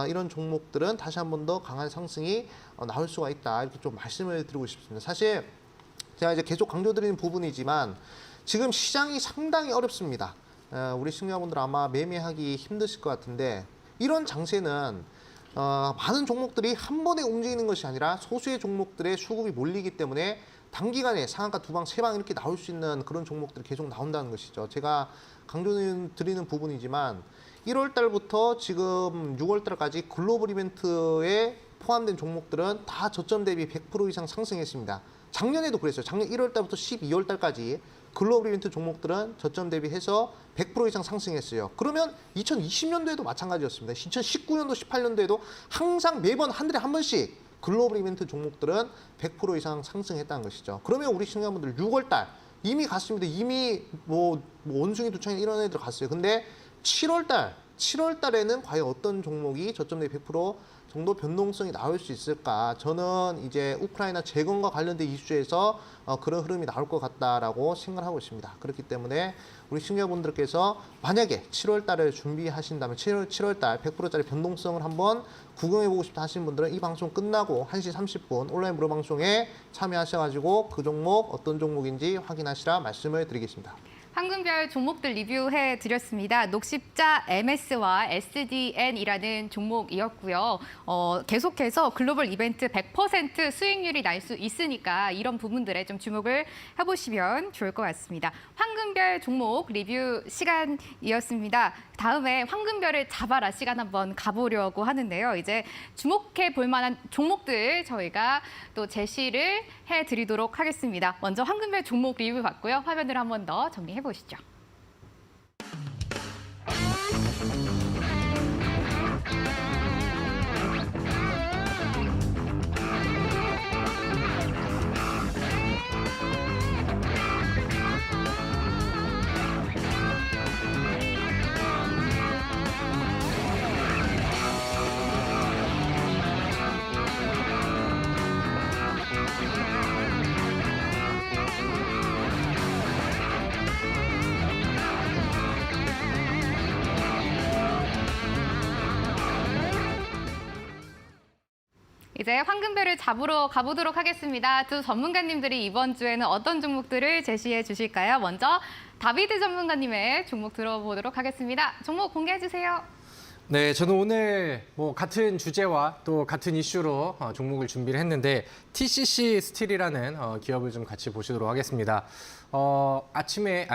이런 종목들은 다시 한 번 더 강한 상승이 나올 수가 있다 이렇게 좀 말씀을 드리고 싶습니다. 사실 제가 이제 계속 강조드리는 부분이지만 지금 시장이 상당히 어렵습니다. 우리 시청자분들 아마 매매하기 힘드실 것 같은데 이런 장세는 많은 종목들이 한 번에 움직이는 것이 아니라 소수의 종목들의 수급이 몰리기 때문에 단기간에 상한가 2방, 3방 이렇게 나올 수 있는 그런 종목들이 계속 나온다는 것이죠. 제가 강조드리는 부분이지만 1월 달부터 지금 6월 달까지 글로벌 이벤트에 포함된 종목들은 다 저점 대비 100% 이상 상승했습니다. 작년에도 그랬어요. 작년 1월 달부터 12월 달까지 글로벌 이벤트 종목들은 저점 대비해서 100% 이상 상승했어요. 그러면 2020년도에도 마찬가지였습니다. 2019년도, 18년도에도 항상 매번 한 달에 한 번씩 글로벌 이벤트 종목들은 100% 이상 상승했다는 것이죠. 그러면 우리 시청자분들 6월 달 이미 갔습니다. 이미 뭐 원숭이 두창이 이런 애들 갔어요. 근데 7월 달에는 과연 어떤 종목이 저점 대비 100% 정도 변동성이 나올 수 있을까? 저는 이제 우크라이나 재건과 관련된 이슈에서 그런 흐름이 나올 것 같다라고 생각하고 있습니다. 그렇기 때문에 우리 시청자분들께서 만약에 7월 달을 준비하신다면 7월 달 100%짜리 변동성을 한번 구경해보고 싶다 하시는 분들은 이 방송 끝나고 1시 30분 온라인 무료 방송에 참여하셔가지고 그 종목 어떤 종목인지 확인하시라 말씀을 드리겠습니다. 황금별 종목들 리뷰해 드렸습니다. 녹십자 MS와 SDN이라는 종목이었고요. 계속해서 글로벌 이벤트 100% 수익률이 날 수 있으니까 이런 부분들에 좀 주목을 해보시면 좋을 것 같습니다. 황금별 종목 리뷰 시간이었습니다. 다음에 황금별을 잡아라 시간 한번 가보려고 하는데요. 이제 주목해 볼 만한 종목들 저희가 또 제시를 해드리도록 하겠습니다. 먼저 황금별 종목 리뷰 봤고요. 화면을 한번 더 정리해 보시죠. 이제 황금별을 잡으러 가보도록 하겠습니다. 두 전문가님들이 이번 주에는 어떤 종목들을 제시해 주실까요? 먼저 다비드 전문가님의 종목 들어보도록 하겠습니다. 종목 공개해 주세요. 네, 저는 오늘 뭐 같은 주제와 또 같은 이슈로 종목을 준비를 했는데 TCC 스틸이라는 기업을 좀 같이 보시도록 하겠습니다. 아침에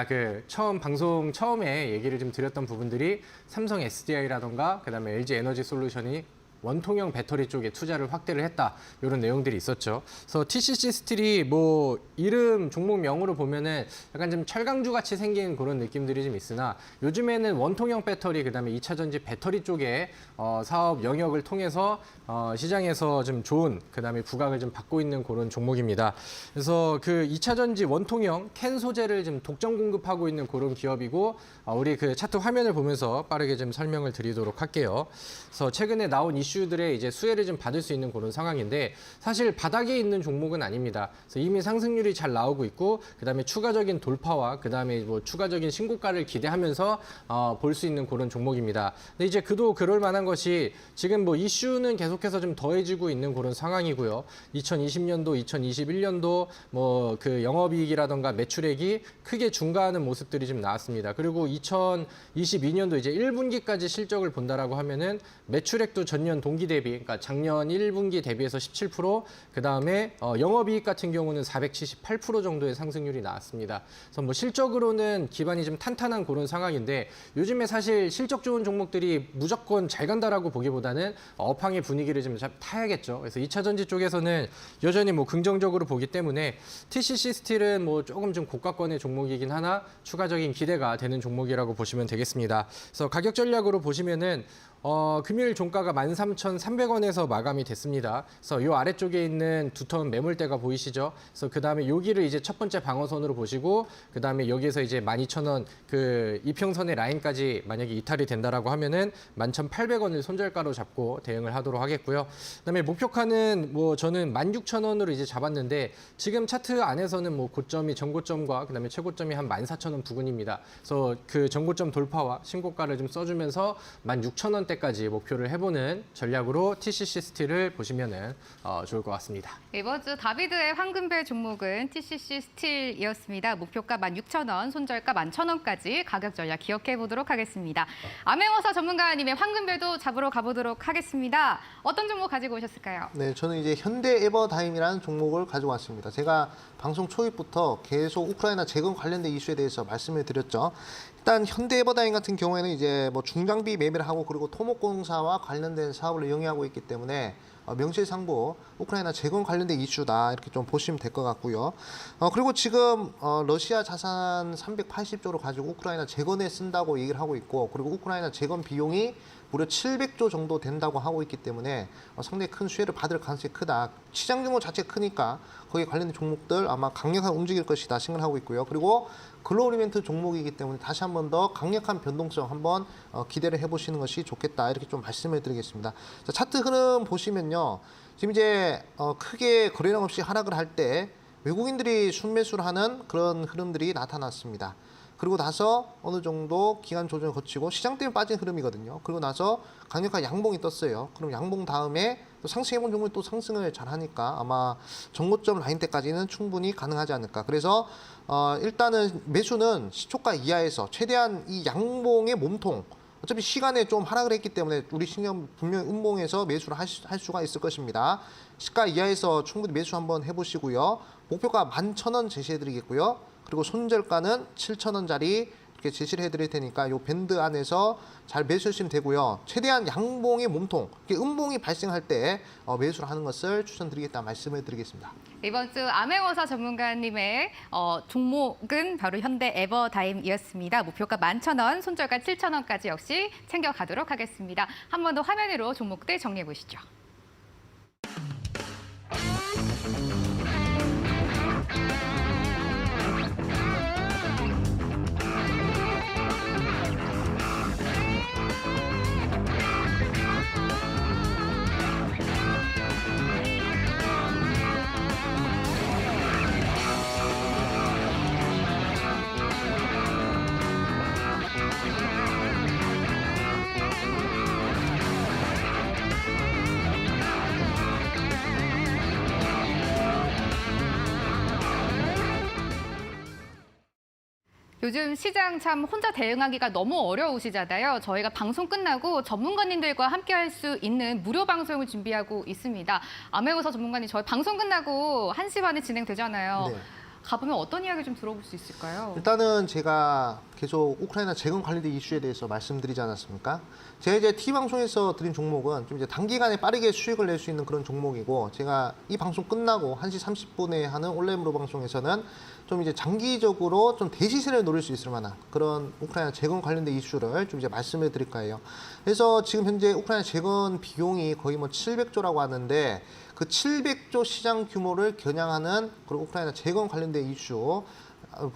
처음 방송 처음에 얘기를 좀 드렸던 부분들이 삼성 SDI라던가 그다음에 LG 에너지 솔루션이 원통형 배터리 쪽에 투자를 확대를 했다. 이런 내용들이 있었죠. 그래서 TCC 스틸이 뭐 이름 종목명으로 보면은 약간 좀 철강주 같이 생긴 그런 느낌들이 좀 있으나 요즘에는 원통형 배터리 그다음에 2차 전지 배터리 쪽에 사업 영역을 통해서 시장에서 좀 좋은 그다음에 부각을 좀 받고 있는 그런 종목입니다. 그래서 그 2차 전지 원통형 캔 소재를 좀 독점 공급하고 있는 그런 기업이고 우리 그 차트 화면을 보면서 빠르게 좀 설명을 드리도록 할게요. 그래서 최근에 나온 이슈들의 이제 수혜를 좀 받을 수 있는 그런 상황인데 사실 바닥에 있는 종목은 아닙니다. 그래서 이미 상승률이 잘 나오고 있고 그다음에 추가적인 돌파와 그다음에 뭐 추가적인 신고가를 기대하면서 볼 수 있는 그런 종목입니다. 근데 이제 그도 그럴 만한 것이 지금 뭐 이슈는 계속해서 좀 더해지고 있는 그런 상황이고요. 2020년도, 2021년도 뭐 그 영업이익이라던가 매출액이 크게 증가하는 모습들이 좀 나왔습니다. 그리고 2022년도 이제 1분기까지 실적을 본다라고 하면은 매출액도 전년 동기 대비, 그러니까 작년 1분기 대비해서 17%, 그 다음에 영업이익 같은 경우는 478% 정도의 상승률이 나왔습니다. 그래서 뭐 실적으로는 기반이 좀 탄탄한 그런 상황인데 요즘에 사실 실적 좋은 종목들이 무조건 잘 간다라고 보기보다는 업황의 분위기를 좀 타야겠죠. 그래서 2차 전지 쪽에서는 여전히 뭐 긍정적으로 보기 때문에 TCC 스틸은 뭐 조금 좀 고가권의 종목이긴 하나 추가적인 기대가 되는 종목이라고 보시면 되겠습니다. 그래서 가격 전략으로 보시면은 금요일 종가가 13,300원에서 마감이 됐습니다. 그래서 이 아래쪽에 있는 두터운 매물대가 보이시죠? 그래서 그 다음에 여기를 이제 첫 번째 방어선으로 보시고 그 다음에 여기에서 이제 12,000원 그 이평선의 라인까지 만약에 이탈이 된다라고 하면은 11,800원을 손절가로 잡고 대응을 하도록 하겠고요. 그다음에 목표가는 뭐 저는 16,000원으로 이제 잡았는데 지금 차트 안에서는 뭐 고점이 전고점과 그다음에 최고점이 한 14,000원 부근입니다. 그래서 그 전고점 돌파와 신고가를 좀 써주면서 16,000원대까지 목표를 해보는 전략으로 TCC 스틸을 보시면은 좋을 것 같습니다. 이번 주 다비드의 황금별 종목은 TCC 스틸이었습니다. 목표가 16,000원, 손절가 11,000원까지 가격 전략 기억해 보도록 하겠습니다. 암행어사 전문가님의 황금별도 잡으러 가보도록 하겠습니다. 어떤 종목 가지고 오셨을까요? 네, 저는 이제 현대 에버다임이라는 종목을 가지고 왔습니다. 제가 방송 초입부터 계속 우크라이나 재건 관련된 이슈에 대해서 말씀을 드렸죠. 일단 현대 에버다임 같은 경우에는 이제 뭐 중장비 매매를 하고 그리고 토목공사와 관련된 사업을 영위하고 있기 때문에 명실상부 우크라이나 재건 관련된 이슈다 이렇게 좀 보시면 될 것 같고요. 그리고 지금 러시아 자산 380조를 가지고 우크라이나 재건에 쓴다고 얘기를 하고 있고 그리고 우크라이나 재건 비용이 무려 700조 정도 된다고 하고 있기 때문에 상당히 큰 수혜를 받을 가능성이 크다. 시장 규모 자체가 크니까 거기에 관련된 종목들 아마 강력하게 움직일 것이다 생각을 하고 있고요. 그리고 글로벌 이벤트 종목이기 때문에 다시 한 번 더 강력한 변동성 한번 기대를 해보시는 것이 좋겠다 이렇게 좀 말씀을 드리겠습니다. 자, 차트 흐름 보시면요. 지금 이제 크게 거래량 없이 하락을 할 때 외국인들이 순매수를 하는 그런 흐름들이 나타났습니다. 그리고 나서 어느 정도 기간 조정을 거치고 시장 때문에 빠진 흐름이거든요. 그리고 나서 강력한 양봉이 떴어요. 그럼 양봉 다음에 또 상승해본 종목이 또 상승을 잘 하니까 아마 정고점 라인 때까지는 충분히 가능하지 않을까. 그래서 일단은 매수는 시초가 이하에서 최대한 이 양봉의 몸통 어차피 시간에 좀 하락을 했기 때문에 우리 신경 분명히 음봉에서 매수를 할 수가 있을 것입니다. 시가 이하에서 충분히 매수 한번 해보시고요. 목표가 11,000원 제시해드리겠고요. 그리고 손절가는 7,000원짜리 이렇게 제시를 해드릴 테니까 이 밴드 안에서 잘 매수하시면 되고요. 최대한 양봉의 몸통, 음봉이 발생할 때 매수를 하는 것을 추천드리겠다 말씀을 드리겠습니다. 이번 주 암행어사 전문가님의 종목은 바로 현대 에버다임이었습니다. 목표가 11,000원, 손절가 7,000원까지 역시 챙겨가도록 하겠습니다. 한 번 더 화면 위로 종목들 정리해 보시죠. 요즘 시장 참 혼자 대응하기가 너무 어려우시잖아요. 저희가 방송 끝나고 전문가님들과 함께 할 수 있는 무료 방송을 준비하고 있습니다. 암행어사 전문가님, 저희 방송 끝나고 1시 반에 진행되잖아요. 네. 가보면 어떤 이야기 좀 들어볼 수 있을까요? 일단은 제가 계속 우크라이나 재건 관련된 이슈에 대해서 말씀드리지 않았습니까? 제가 이제 T방송에서 드린 종목은 좀 이제 단기간에 빠르게 수익을 낼 수 있는 그런 종목이고 제가 이 방송 끝나고 1시 30분에 하는 온라인 무료 방송에서는 좀 이제 장기적으로 좀 대시세를 노릴 수 있을 만한 그런 우크라이나 재건 관련된 이슈를 좀 이제 말씀을 드릴 거예요. 그래서 지금 현재 우크라이나 재건 비용이 거의 뭐 700조라고 하는데 그 700조 시장 규모를 겨냥하는 그런 우크라이나 재건 관련된 이슈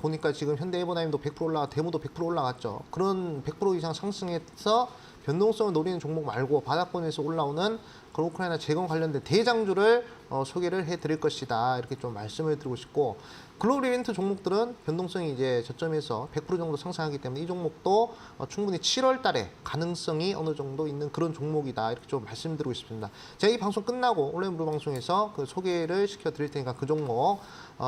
보니까 지금 현대에버다임도 100% 올라가 대무도 100% 올라갔죠. 그런 100% 이상 상승해서 변동성을 노리는 종목 말고 바닥권에서 올라오는 그런 우크라이나 재건 관련된 대장주를 소개를 해드릴 것이다 이렇게 좀 말씀을 드리고 싶고 글로벌 이벤트 종목들은 변동성이 이제 저점에서 100% 정도 상승하기 때문에 이 종목도 충분히 7월 달에 가능성이 어느 정도 있는 그런 종목이다 이렇게 좀 말씀드리고 싶습니다. 제가 이 방송 끝나고 온라인 무료 방송에서 그 소개를 시켜드릴 테니까 그 종목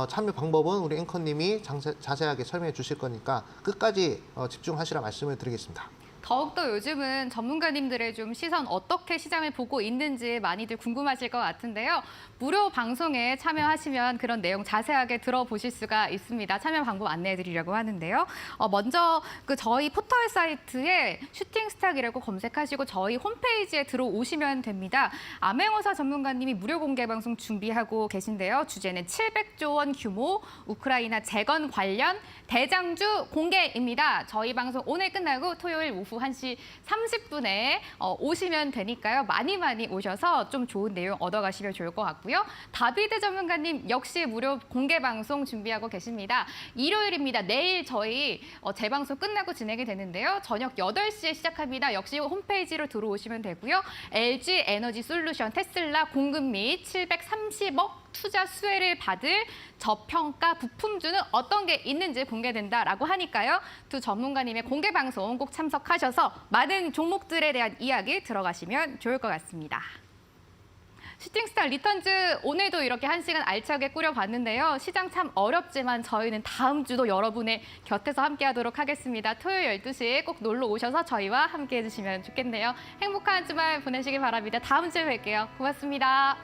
참여 방법은 우리 앵커님이 자세하게 설명해 주실 거니까 끝까지 집중하시라 말씀을 드리겠습니다. 더욱더 요즘은 전문가님들의 좀 시선 어떻게 시장을 보고 있는지 많이들 궁금하실 것 같은데요. 무료 방송에 참여하시면 그런 내용 자세하게 들어보실 수가 있습니다. 참여 방법 안내해드리려고 하는데요. 먼저 저희 포털 사이트에 슈팅스탁이라고 검색하시고 저희 홈페이지에 들어오시면 됩니다. 암행어사 전문가님이 무료 공개 방송 준비하고 계신데요. 주제는 700조 원 규모 우크라이나 재건 관련 대장주 공개입니다. 저희 방송 오늘 끝나고 토요일 오후 오후 1시 30분에 오시면 되니까요. 많이 오셔서 좀 좋은 내용 얻어가시면 좋을 것 같고요. 다비드 전문가님 역시 무료 공개 방송 준비하고 계십니다. 일요일입니다. 내일 저희 재방송 끝나고 진행이 되는데요. 저녁 8시에 시작합니다. 역시 홈페이지로 들어오시면 되고요. LG 에너지 솔루션 테슬라 공급 및 730억 투자 수혜를 받을 저평가 부품주는 어떤 게 있는지 공개된다라고 하니까요. 두 전문가님의 공개 방송 꼭 참석하셔서 많은 종목들에 대한 이야기 들어가시면 좋을 것 같습니다. 슈팅스타 리턴즈 오늘도 이렇게 1시간 알차게 꾸려봤는데요. 시장 참 어렵지만 저희는 다음 주도 여러분의 곁에서 함께하도록 하겠습니다. 토요일 12시에 꼭 놀러 오셔서 저희와 함께해 주시면 좋겠네요. 행복한 주말 보내시기 바랍니다. 다음 주에 뵐게요. 고맙습니다.